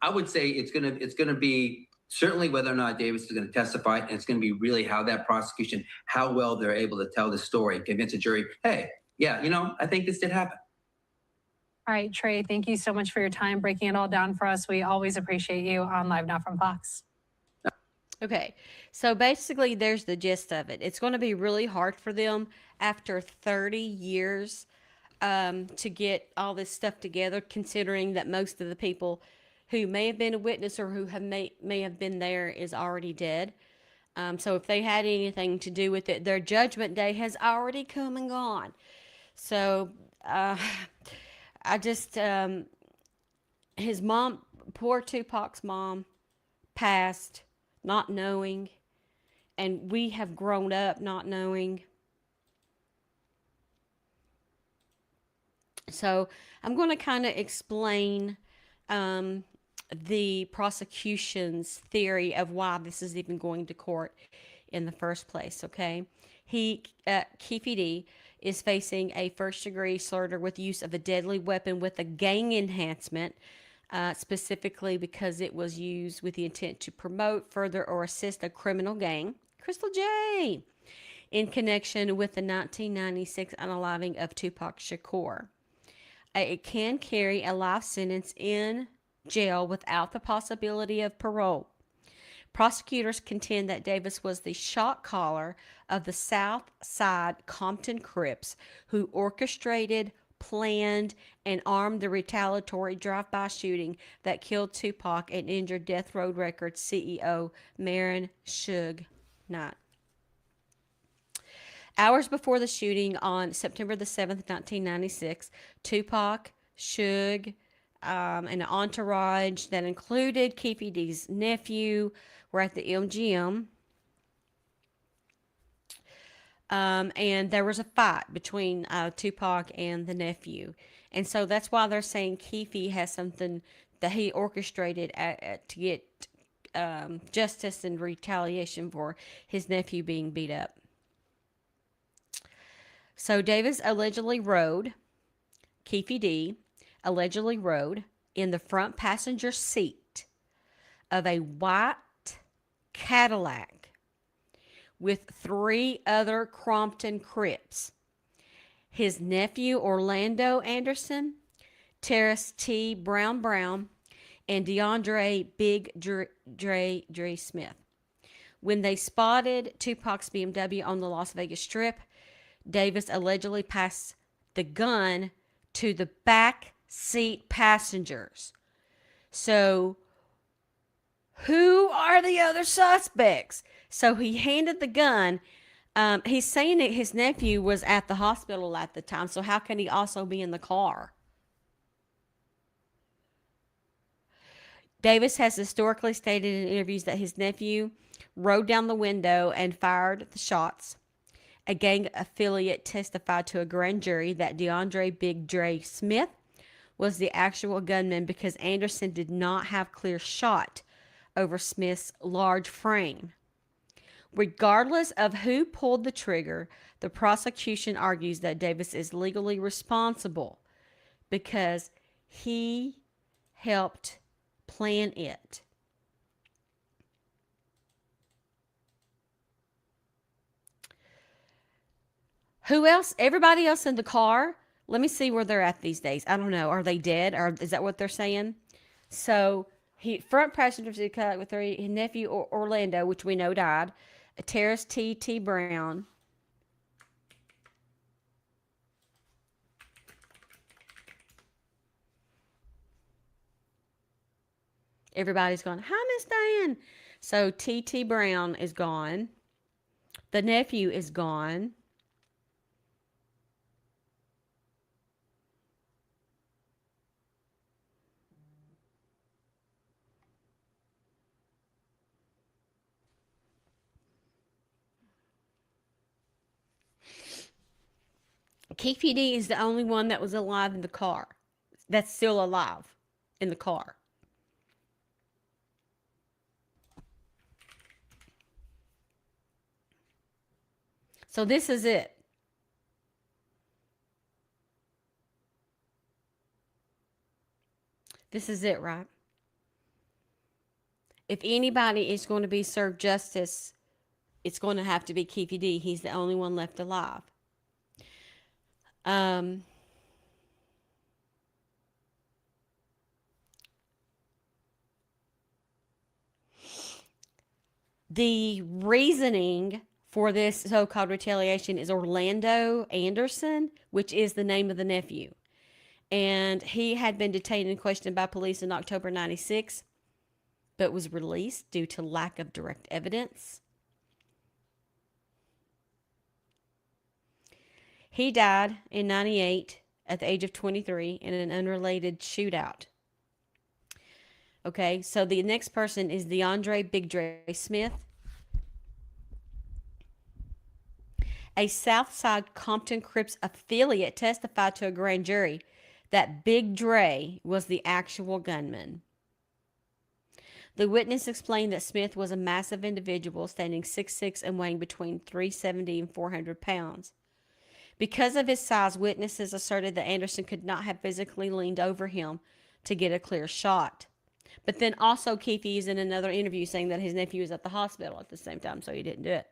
I would say it's going to be certainly whether or not Davis is going to testify, and it's going to be really how that prosecution, how well they're able to tell the story, convince a jury, hey, yeah, you know, I think this did happen. All right, Trey, thank you so much for your time breaking it all down for us. We always appreciate you on Live Now from Fox. Okay, so basically there's the gist of it. It's going to be really hard for them after 30 years to get all this stuff together, considering that most of the people who may have been a witness or who may have been there is already dead. So if they had anything to do with it, their judgment day has already come and gone. So I just, his mom, poor Tupac's mom, passed not knowing, and we have grown up not knowing. So I'm going to kind of explain the prosecution's theory of why this is even going to court in the first place, okay? Keefe D is facing a first-degree murder with use of a deadly weapon with a gang enhancement, specifically because it was used with the intent to promote, further, or assist a criminal gang, Crystal J, in connection with the 1996 unaliving of Tupac Shakur. It can carry a life sentence in jail without the possibility of parole. Prosecutors contend that Davis was the shot caller of the South Side Compton Crips who orchestrated, planned, and armed the retaliatory drive-by shooting that killed Tupac and injured Death Row Records CEO Marin Suge Knight. Hours before the shooting on September the 7th, 1996, Tupac, Suge, and an entourage that included Keefe D's nephew were at the MGM. And there was a fight between Tupac and the nephew. And so that's why they're saying Keefe has something that he orchestrated to get justice and retaliation for his nephew being beat up. So Davis allegedly rode, Keefe D allegedly rode in the front passenger seat of a white Cadillac with 3 other Crompton Crips: his nephew Orlando Anderson, Terrace T. Brown, and DeAndre Big Dre Smith. When they spotted Tupac's BMW on the Las Vegas Strip, Davis allegedly passed the gun to the back seat passengers. So, who are the other suspects? So he handed the gun. He's saying that his nephew was at the hospital at the time. So how can he also be in the car? Davis has historically stated in interviews that his nephew rode down the window and fired the shots. A gang affiliate testified to a grand jury that DeAndre Big Dre Smith was the actual gunman because Anderson did not have clear shot over Smith's large frame. Regardless of who pulled the trigger, the prosecution argues that Davis is legally responsible because he helped plan it. Who else? Everybody else in the car. Let me see where they're at these days. I don't know. Are they dead? Or is that what they're saying? So front passenger seat cut with his nephew Orlando, which we know died. Terrace T. Brown. Everybody's gone, hi, Miss Diane. So T. Brown is gone. The nephew is gone. KPD is the only one that was alive in the car. That's still alive in the car. So this is it. This is it, right? If anybody is going to be served justice, it's going to have to be Keefe D. He's the only one left alive. The reasoning for this so-called retaliation is Orlando Anderson, which is the name of the nephew. And he had been detained and questioned by police in October 96, but was released due to lack of direct evidence. He died in 98 at the age of 23 in an unrelated shootout. Okay, so the next person is DeAndre Big Dre Smith, a Southside Compton Crips affiliate, testified to a grand jury that Big Dre was the actual gunman. The witness explained that Smith was a massive individual, standing 6'6" and weighing between 370 and 400 pounds. Because of his size, witnesses asserted that Anderson could not have physically leaned over him to get a clear shot. But then also Keefe is in another interview saying that his nephew was at the hospital at the same time, so he didn't do it.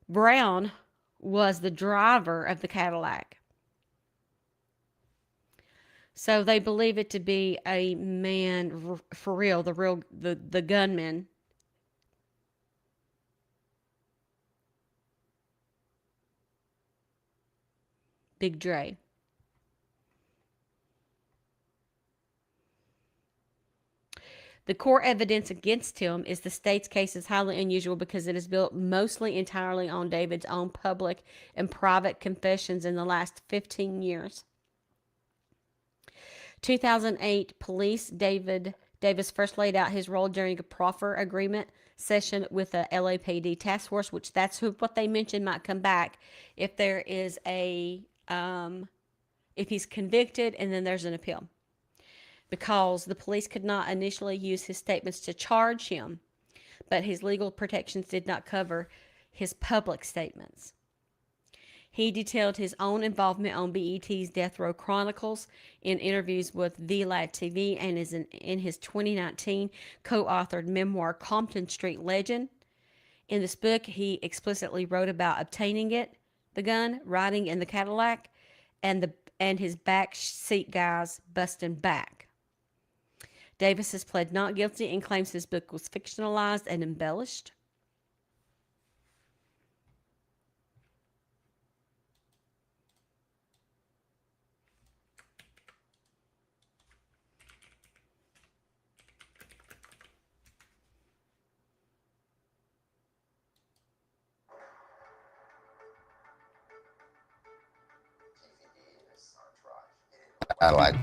Brown was the driver of the Cadillac. So they believe it to be a man for real, the gunman. Big Dre. The core evidence against him is the state's case is highly unusual because it is built mostly entirely on David's own public and private confessions in the last 15 years. 2008, police Davis first laid out his role during a proffer agreement session with the LAPD task force, which that's what they mentioned might come back if there is a if he's convicted and then there's an appeal, because the police could not initially use his statements to charge him, but his legal protections did not cover his public statements. He detailed his own involvement on BET's Death Row Chronicles in interviews with VLAD TV and is in his 2019 co-authored memoir Compton Street Legend. In this book, he explicitly wrote about obtaining the gun, riding in the Cadillac, and his back seat guys busting back. Davis has pled not guilty and claims his book was fictionalized and embellished. Cadillac,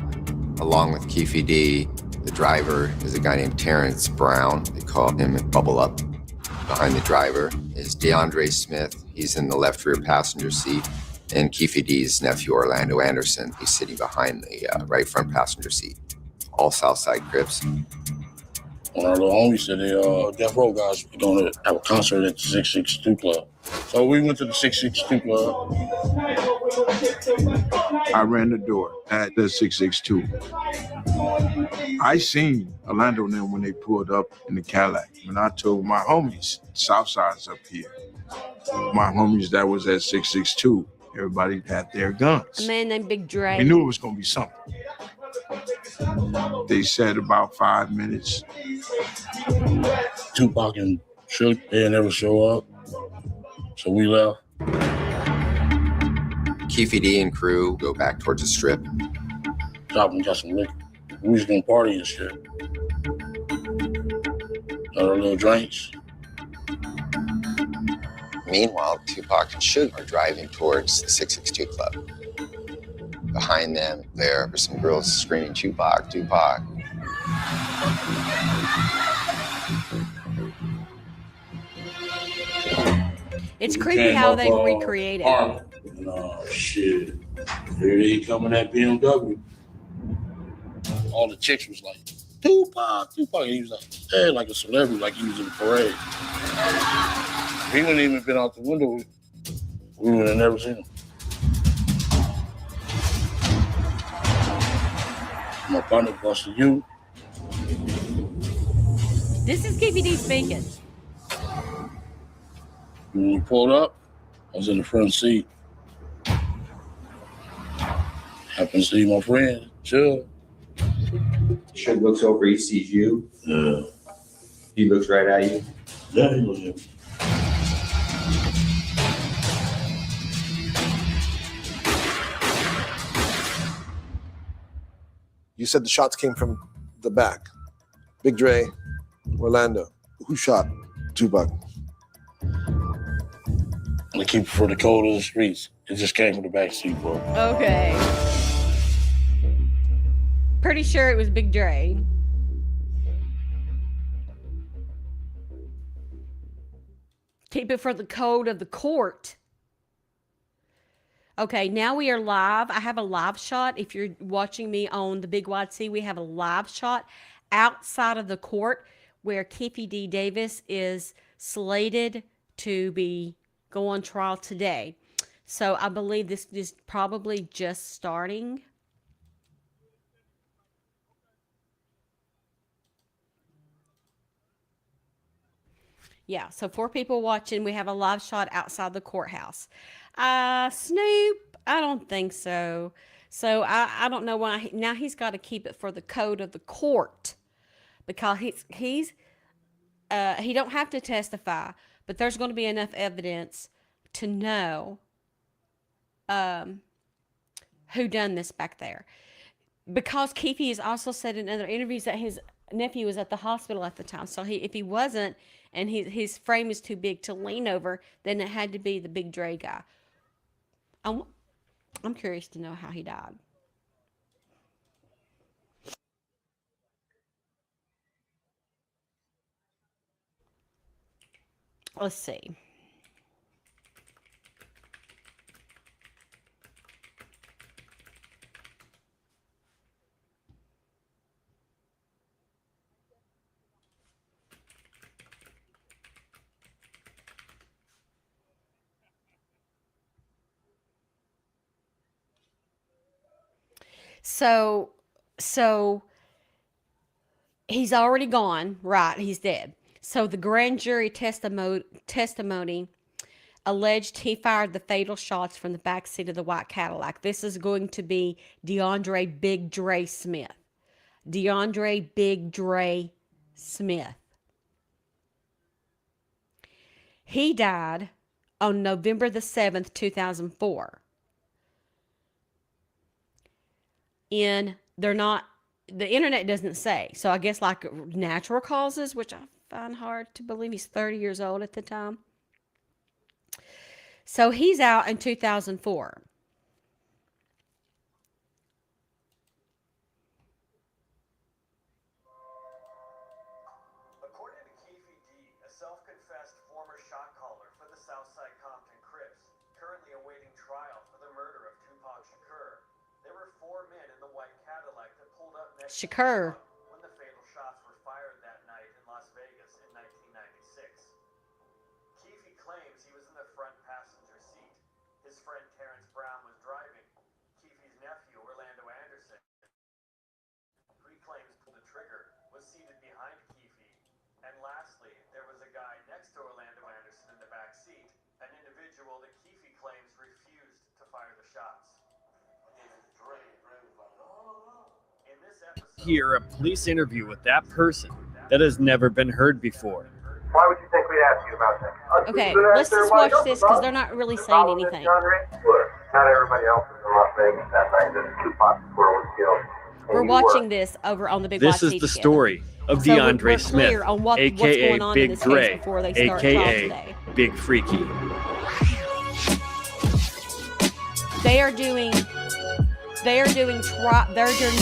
along with Keefe D. The driver is a guy named Terrence Brown. They call him Bubble Up. Behind the driver is DeAndre Smith. He's in the left rear passenger seat. And Keefe D's nephew, Orlando Anderson. He's sitting behind the right front passenger seat. All Southside Crips. One of the homies said Death Row guys were going to have a concert at the 662 Club. So we went to the 662 Club. I ran the door at the 662. I seen Orlando and them when they pulled up in the Cadillac. When I told my homies, Southside's up here. My homies that was at 662, everybody had their guns. A man named Big Dre. We knew it was going to be something. They said about 5 minutes. Tupac and Suge, they never show up. So we left. Keefe D and crew go back towards the strip. Stopped and got some liquor. We was gonna party and shit. Other little drinks. Meanwhile, Tupac and Suge are driving towards the 662 Club. Behind them, there are some girls screaming, Tupac, Tupac. It's creepy how they recreate it. No, shit. Here they coming at BMW. All the chicks was like, Tupac, Tupac. He was like, hey, like a celebrity, like he was in the parade. He wouldn't even been out the window. We would have never seen him. My partner busted you. This is KPD speaking. When we pulled up, I was in the front seat. Happened to see my friend, Chuck. Suge looks over, he sees you. Yeah. He looks right at you. Yeah, he looks at me. You said the shots came from the back. Big Dre, Orlando. Who shot Tupac? They keep it for the code of the streets. It just came from the back seat, bro. Okay. Pretty sure it was Big Dre. Keep it for the code of the court. Okay, now we are live. I have a live shot. If you're watching me on the Big Wide C, we have a live shot outside of the court where Keefe D. Davis is slated to go on trial today. So I believe this is probably just starting. Yeah, so 4 people watching. We have a live shot outside the courthouse. Snoop, I don't think so. So I don't know why. Now he's got to keep it for the code of the court because he don't have to testify, but there's going to be enough evidence to know who done this back there. Because Keefe has also said in other interviews that his nephew was at the hospital at the time. So if he wasn't, and his frame is too big to lean over, then it had to be the Big Dre guy. I'm curious to know how he died. Let's see. So he's already gone, right? He's dead. So the grand jury testimony alleged he fired the fatal shots from the back seat of the white Cadillac. This is going to be DeAndre Big Dre Smith. DeAndre Big Dre Smith. He died on November the 7th, 2004. The internet doesn't say. So I guess like natural causes, which I find hard to believe. He's 30 years old at the time. So he's out in 2004. According to Keefe D., a self-confessed former shot caller for the Southside Compton Crips, currently awaiting trial for the murder of Tupac Shakur, there were 4 men in the white Cadillac that pulled up next to Shakur. when the fatal shots were fired that night in Las Vegas in 1996. Keefe claims he was in the front passenger seat. His friend Terrence Brown was driving. Keefe's nephew, Orlando Anderson, who he claims pulled the trigger, was seated behind Keefe. And lastly, there was a guy next to Orlando Anderson in the back seat, an individual that Keefe claims refused to fire the shots. In this episode, Hear a police interview with that person that has never been heard before. why would you think we'd ask you about that? Okay, let's just watch this because they're not really saying anything. Not everybody else was in Las Vegas that night that Tupac Shakur was killed. We're watching this over on the Big White This is Seat the together. story of So we're DeAndre Smith, clear on what's aka going on in Big this Dre, case before they start trial aka today. Big Freaky. They are doing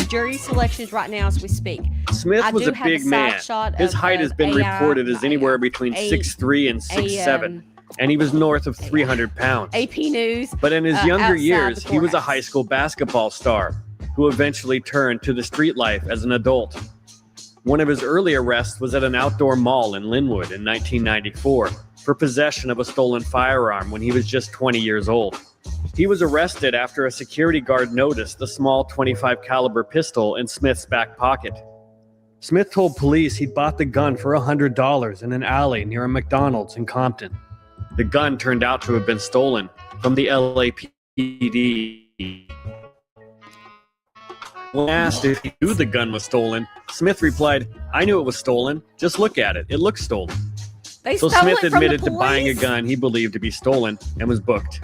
jury selections right now as we speak. Smith I was do a have big side man. shot His of- height has of been AI reported as anywhere between A- 6'3" and 6'7", and he was north of 300 pounds. AP News. But in his younger outside years, the he was a courthouse. high school basketball star who eventually turned to the street life as an adult. One of his early arrests was at an outdoor mall in Linwood in 1994 for possession of a stolen firearm when he was just 20 years old. He was arrested after a security guard noticed the small .25 caliber pistol in Smith's back pocket. Smith told police he'd bought the gun for $100 in an alley near a McDonald's in Compton. The gun turned out to have been stolen from the LAPD. When asked if he knew the gun was stolen, Smith replied, "I knew it was stolen. Just look at it. It looks stolen." They So stole Smith it from the admitted to buying a police? gun he believed to be stolen and was booked.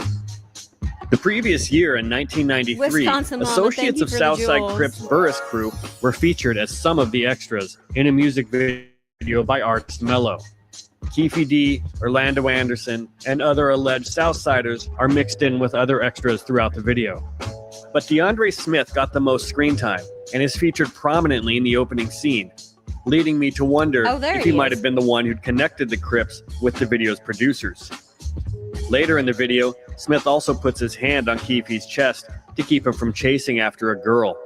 The previous year, in 1993, Wisconsin Mama, associates thank you of for the Southside jewels. Crips Burris Crew were featured as some of the extras in a music video by Artist Mello. Keefe D, Orlando Anderson, and other alleged Southsiders are mixed in with other extras throughout the video. But DeAndre Smith got the most screen time and is featured prominently in the opening scene, leading me to wonder there if he he might is. have been the one who'd connected the Crips with the video's producers. Later in the video, Smith also puts his hand on Keefe's chest to keep him from chasing after a girl.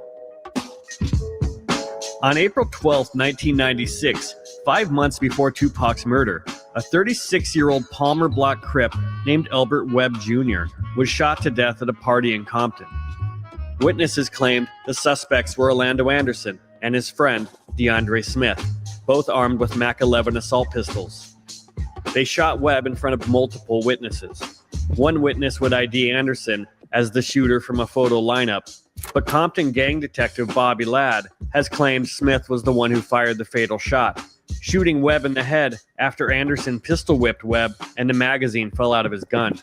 On April 12, 1996, 5 months before Tupac's murder, a 36-year-old Palmer Block Crip named Albert Webb Jr. was shot to death at a party in Compton. Witnesses claimed the suspects were Orlando Anderson and his friend, DeAndre Smith, both armed with Mac 11 assault pistols. They shot Webb in front of multiple witnesses. One witness would ID Anderson as the shooter from a photo lineup, but Compton gang detective Bobby Ladd has claimed Smith was the one who fired the fatal shot, shooting Webb in the head after Anderson pistol-whipped Webb and the magazine fell out of his gun.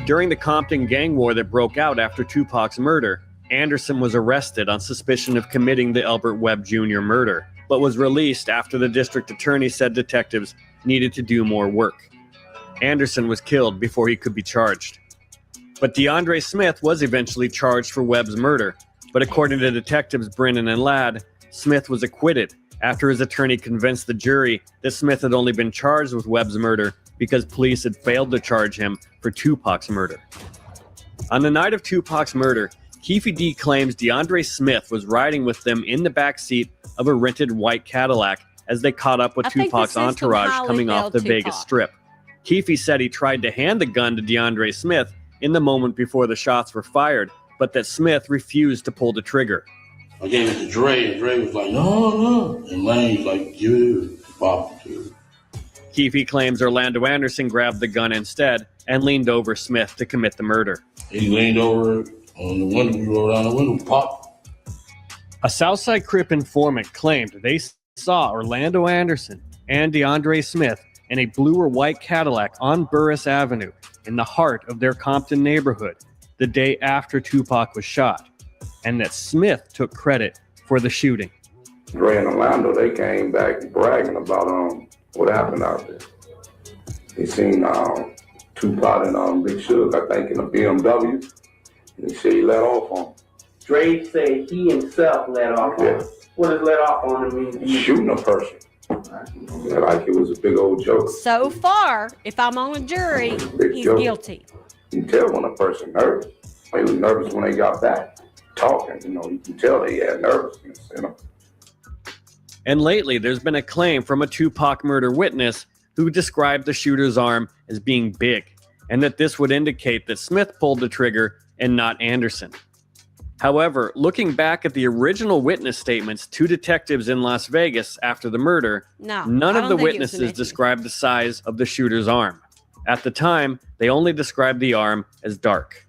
During the Compton gang war that broke out after Tupac's murder, Anderson was arrested on suspicion of committing the Albert Webb Jr. murder, but was released after the district attorney said detectives needed to do more work. Anderson was killed before he could be charged. But DeAndre Smith was eventually charged for Webb's murder, but according to detectives Brennan and Ladd, Smith was acquitted after his attorney convinced the jury that Smith had only been charged with Webb's murder because police had failed to charge him for Tupac's murder. On the night of Tupac's murder, Keefe D claims DeAndre Smith was riding with them in the back seat of a rented white Cadillac as they caught up with I think Tupac's the system entourage highly coming off failed the Tupac. Vegas Strip. Keefe said he tried to hand the gun to DeAndre Smith in the moment before the shots were fired, but that Smith refused to pull the trigger. I gave it to Dre, and Dre was like, no. And Lane's like, give it to Pop, dude. Keefe claims Orlando Anderson grabbed the gun instead and leaned over Smith to commit the murder. He leaned over on the window, we rolled down the window, Pop. A Southside Crip informant claimed they saw Orlando Anderson and DeAndre Smith in a blue or white Cadillac on Burris Avenue in the heart of their Compton neighborhood the day after Tupac was shot, and that Smith took credit for the shooting. Dre and Orlando, they came back bragging about what happened out there. They seen Tupac and Big Suge, I think, in a BMW, and he said he let off on him. Dre said he himself let off on him. What does let off on him mean? Shooting a person. Like it was a big old joke. So far, if I'm on a jury, he's guilty. You can tell when a person nervous. They was nervous when they got back talking. You can tell they had nervousness in them. And lately, there's been a claim from a Tupac murder witness who described the shooter's arm as being big, and that this would indicate that Smith pulled the trigger and not Anderson. However, looking back at the original witness statements to detectives in Las Vegas after the murder, none of the witnesses described the size of the shooter's arm. At the time, they only described the arm as dark.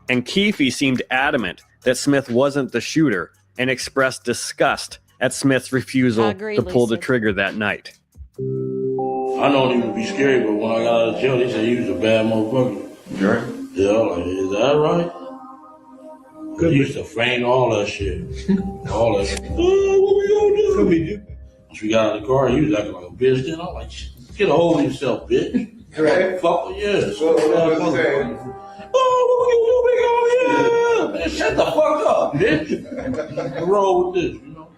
And Keefe seemed adamant that Smith wasn't the shooter and expressed disgust at Smith's refusal to pull the trigger that night. I know it would be scary, but when I got out of jail, they said he was a bad motherfucker. Dre? Yeah, like, is that right? He used to feign all that shit. All that shit. Oh, what we gonna do? What we do? Once we got out of the car, he was acting like a bitch. Then I'm like, get a hold of yourself, bitch. Right. Fuck, yes. What was he saying? Oh, what we gonna do? Man, shut the fuck up, bitch. What's wrong with this, you know?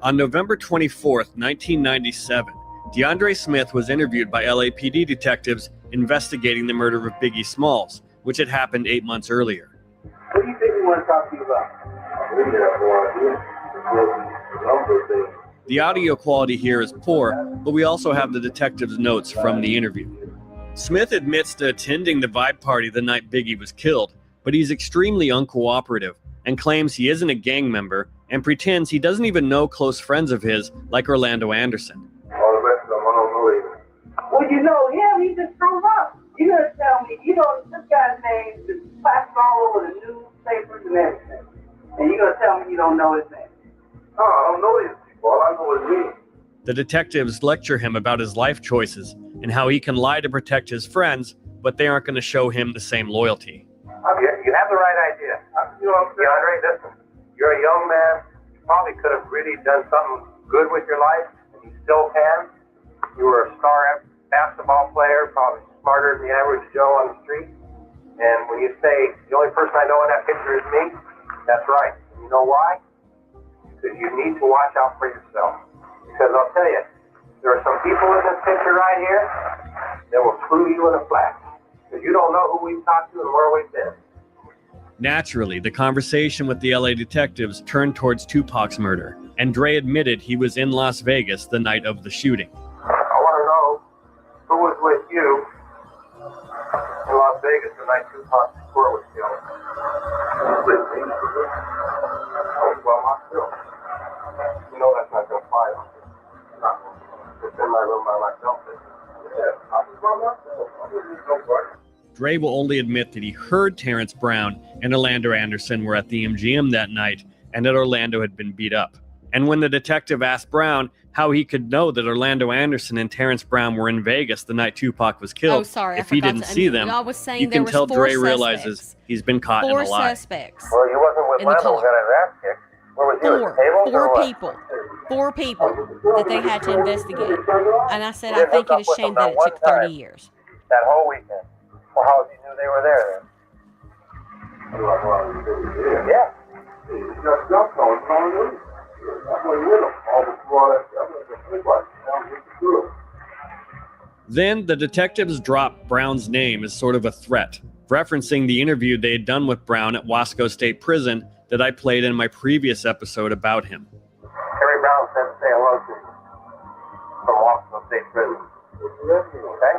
On November 24th, 1997, DeAndre Smith was interviewed by LAPD detectives investigating the murder of Biggie Smalls, which had happened 8 months earlier. What do you think we want to talk to you about? The audio quality here is poor, but we also have the detective's notes from the interview. Smith admits to attending the vibe party the night Biggie was killed, but he's extremely uncooperative and claims he isn't a gang member and pretends he doesn't even know close friends of his like Orlando Anderson. All the rest of them, I don't know either. Well, you know him, he just drove up. You're going to tell me, this guy's name is plastered all over the newspapers and everything. And you're going to tell me you don't know his name. No, I don't know these people. All I know is me. The detectives lecture him about his life choices and how he can lie to protect his friends, but they aren't going to show him the same loyalty. You have the right idea. DeAndre, listen, you're a young man. You probably could have really done something good with your life, and you still can. You were a star basketball player, probably smarter than the average Joe on the street. And when you say, the only person I know in that picture is me, that's right. And you know why? Because you need to watch out for yourself. Because I'll tell you, there are some people in this picture right here that will screw you in a flash. Because you don't know who we've talked to and where we've been. Naturally, the conversation with the LA detectives turned towards Tupac's murder, and Dre admitted he was in Las Vegas the night of the shooting. I want to know who was with you in Las Vegas the night Tupac Shakur was killed. With me. Well, myself. You know that's not going to fly. It's in my room by myself. Yeah, I was by myself. I didn't need nobody. Dre will only admit that he heard Terrence Brown and Orlando Anderson were at the MGM that night and that Orlando had been beat up. And when the detective asked Brown how he could know that Orlando Anderson and Terrence Brown were in Vegas the night Tupac was killed, if he didn't see them, you can tell Dre realizes he's been caught in a lie. 4 suspects. Well, you wasn't with Lando when got his ass kicked. Where was you? At the table? Four people that they had to investigate. And I said, I think it is a shame that it took 30 years. That whole weekend. Well, how did you knew they were there then? Yeah. Then the detectives dropped Brown's name as sort of a threat, referencing the interview they had done with Brown at Wasco State Prison that I played in my previous episode about him. Harry Brown said to say hello to you from Wasco State Prison. Okay?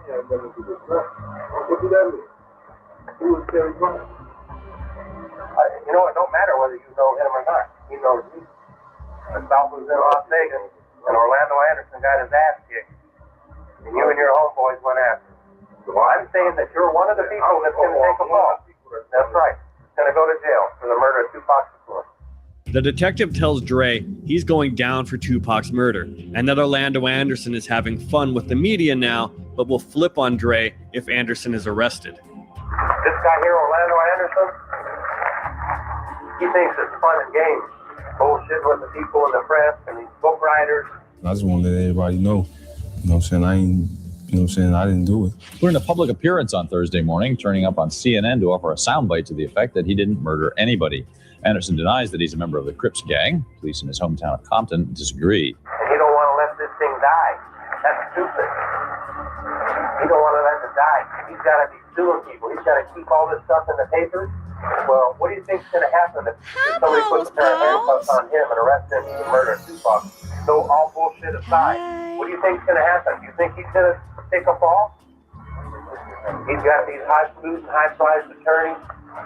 What did that mean? Who was Terry Brown? You know, it don't matter whether you know him or not. He knows you. The South was in Las Vegas, and Orlando Anderson got his ass kicked. And you and your homeboys went after him. So I'm saying that you're one of the people that's going to take a fall. That's right. Going to go to jail for the murder of Tupac Shakur. The detective tells Dre he's going down for Tupac's murder and that Orlando Anderson is having fun with the media now, but will flip on Dre if Anderson is arrested. This guy here, Orlando Anderson, he thinks it's fun and games. Bullshit with the people in the press and these book writers. I just want to let everybody know, you know what I'm saying, I didn't do it. Put in a public appearance on Thursday morning, turning up on CNN to offer a soundbite to the effect that he didn't murder anybody. Anderson denies that he's a member of the Crips gang. Police in his hometown of Compton disagree. And he don't want to let this thing die. That's stupid. He don't want to let it die. He's got to be suing people. He's got to keep all this stuff in the papers. Well, what do you think's going to happen if somebody puts a pair of handcuffs on him and arrests him for the murder of Tupac? So all bullshit aside, what do you think's going to happen? Do you think he's going to take a fall? He's got these high-priced and high-priced attorneys.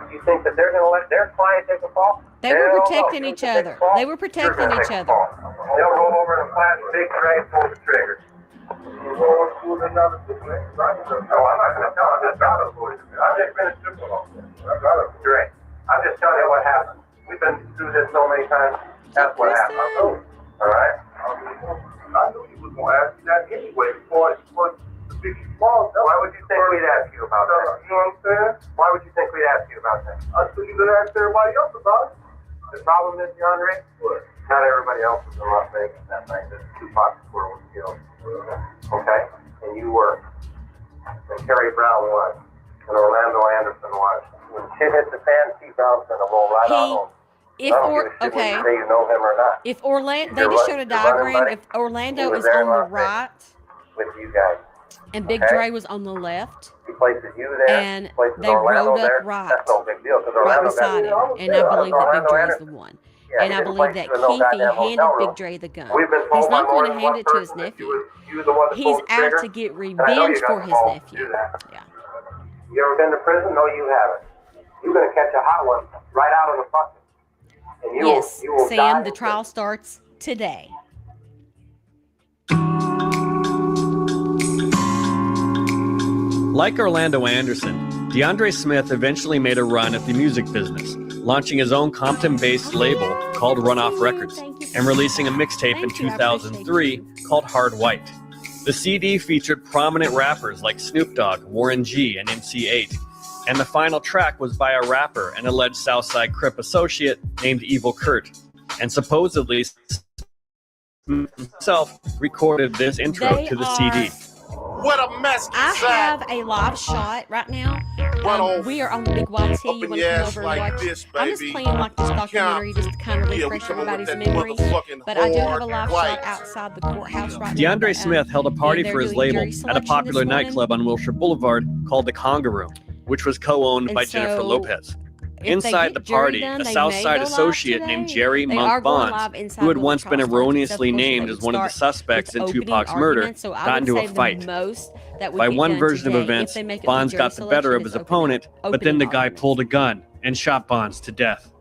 Do you think that they're going to let their client take a fall? They were protecting each other. They were protecting each other. They'll roll over in a flash, big tray, and pull the trigger. No, I'm not going to tell. I'm just out of it. I've just been a super long. Dre, I'm just telling you what happened. We've been through this so many times. That's what happened. All right? I knew you was going to ask me that anyway before the big fall. Why would you think we'd ask you about that? You know what I'm saying? Why would you think we'd ask you about that? I thought you could ask everybody else about it. The problem is, DeAndre, not everybody else was in Las Vegas that night that Tupac Shakur was killed. Okay? And you were. And Terry Brown was. And Orlando Anderson was. When shit hit the fan, T. Brown's going to roll right on home. If okay, you know him or not. if Orlando, they just showed a diagram. If Orlando is on the right with you guys, and Big Dre was on the left, he places you there, and they rode up right, that's no big deal, right beside him. And I believe that Big Dre is the one. And I believe that Keefe handed Big Dre the gun. He's not going to hand it to his nephew. He's out to get revenge for his nephew. Yeah. You ever been to prison? No, you haven't. You're going to catch a hot one right out of the bucket. And Yes, you will Sam, die. the trial starts today. Like Orlando Anderson, DeAndre Smith eventually made a run at the music business, launching his own Compton-based label called Runoff Records and releasing a mixtape in 2003 called Hard White. The CD featured prominent rappers like Snoop Dogg, Warren G, and MC8, and the final track was by a rapper and alleged Southside Crip associate named Evil Kurt, and supposedly Smith himself recorded this intro to the CD. What a mess! I have a live shot right now. We are on the Big YT. You want to come over and watch? This, I'm just playing like this documentary just to kind of refresh everybody's memory. But I do have a live shot outside the courthouse right now. DeAndre Smith held a party for his label at a popular nightclub on Wilshire Boulevard called the Conga Room, which was co-owned by Jennifer Lopez. Inside the party, a Southside associate named Jerry Monk Bonds, who had once been erroneously named as one of the suspects in Tupac's murder, got into a fight. By one version of events, Bonds got the better of his opponent, but then the guy pulled a gun and shot Bonds to death.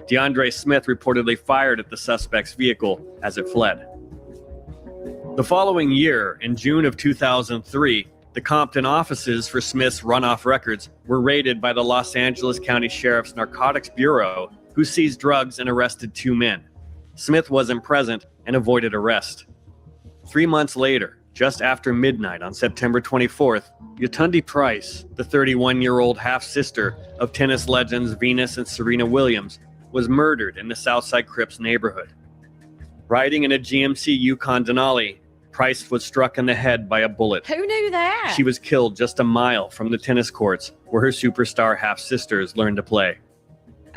DeAndre Smith reportedly fired at the suspect's vehicle as it fled. The following year, in June of 2003, the Compton offices for Smith's Runoff Records were raided by the Los Angeles County Sheriff's Narcotics Bureau, who seized drugs and arrested 2 men. Smith wasn't present and avoided arrest. 3 months later, just after midnight on September 24th, Yetunde Price, the 31-year-old half-sister of tennis legends Venus and Serena Williams, was murdered in the Southside Crips neighborhood. Riding in a GMC Yukon Denali, Price was struck in the head by a bullet. Who knew that? She was killed just a mile from the tennis courts where her superstar half-sisters learned to play.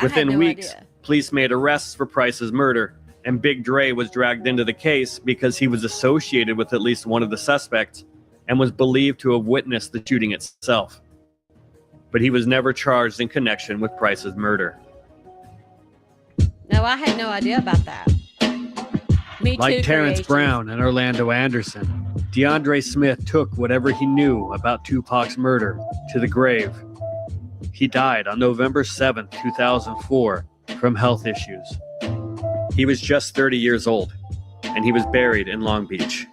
Within weeks, police made arrests for Price's murder, and Big Dre was dragged into the case because he was associated with at least one of the suspects and was believed to have witnessed the shooting itself. But he was never charged in connection with Price's murder. No, I had no idea about that. Me too, Like Terrence creation. Brown and Orlando Anderson, DeAndre Smith took whatever he knew about Tupac's murder to the grave. He died on November 7th, 2004, from health issues. He was just 30 years old, and he was buried in Long Beach.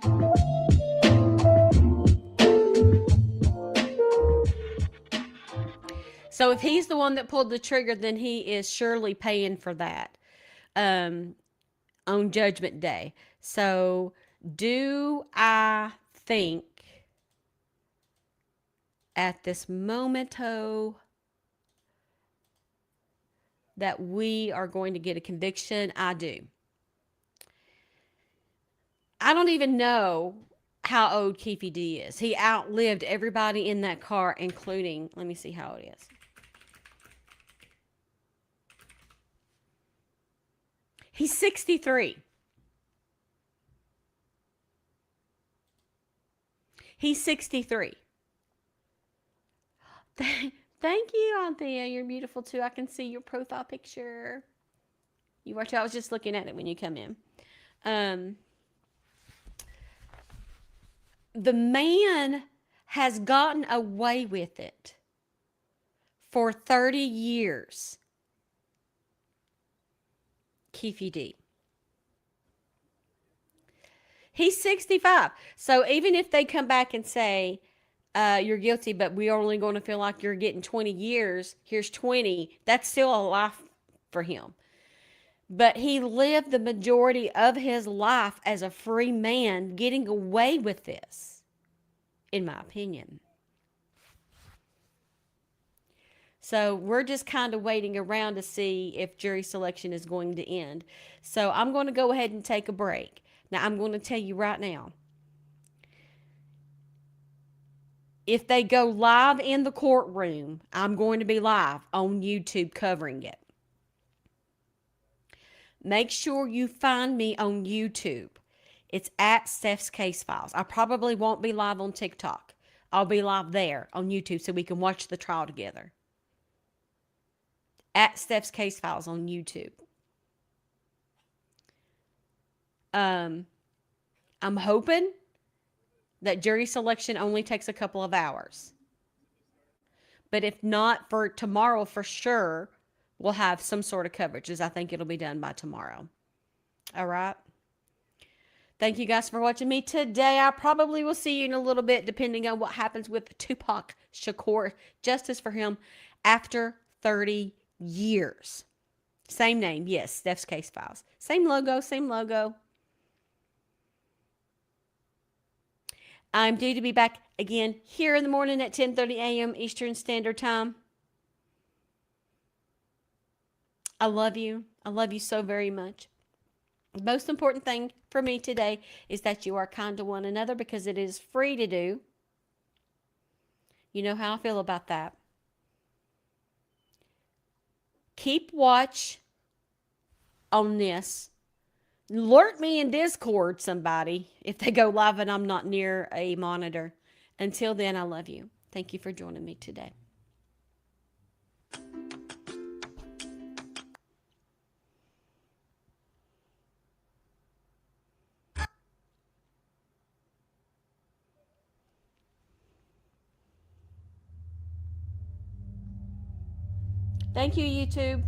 So if he's the one that pulled the trigger, then he is surely paying for that on Judgment Day. So do I think at this momento that we are going to get a conviction? I do. I don't even know how old Keefe D is. He outlived everybody in that car, including, let me see how it is. He's 63. He's 63. Thank you, Anthea. You're beautiful too. I can see your profile picture. You watch. I was just looking at it when you come in. The man has gotten away with it for 30 years. Keefe D. He's 65. So even if they come back and say, you're guilty, but we're only going to feel like you're getting 20 years, here's 20, that's still a life for him. But he lived the majority of his life as a free man, getting away with this, in my opinion. So we're just kind of waiting around to see if jury selection is going to end. So I'm going to go ahead and take a break. Now, I'm going to tell you right now, if they go live in the courtroom, I'm going to be live on YouTube covering it. Make sure you find me on YouTube. It's at Steph's Case Files. I probably won't be live on TikTok. I'll be live there on YouTube so we can watch the trial together. At Steph's Case Files on YouTube. I'm hoping that jury selection only takes a couple of hours. But if not, for tomorrow, for sure, we'll have some sort of coverage, as I think it'll be done by tomorrow. All right? Thank you guys for watching me today. I probably will see you in a little bit, depending on what happens with Tupac Shakur. Justice for him after 30 years. Same name. Yes, Steph's Case Files. Same logo, same logo. I'm due to be back again here in the morning at 10:30 a.m. Eastern Standard Time. I love you. I love you so very much. The most important thing for me today is that you are kind to one another, because it is free to do. You know how I feel about that. Keep watch on this. Alert me in Discord, somebody, if they go live and I'm not near a monitor. Until then, I love you. Thank you for joining me today. Thank you, YouTube.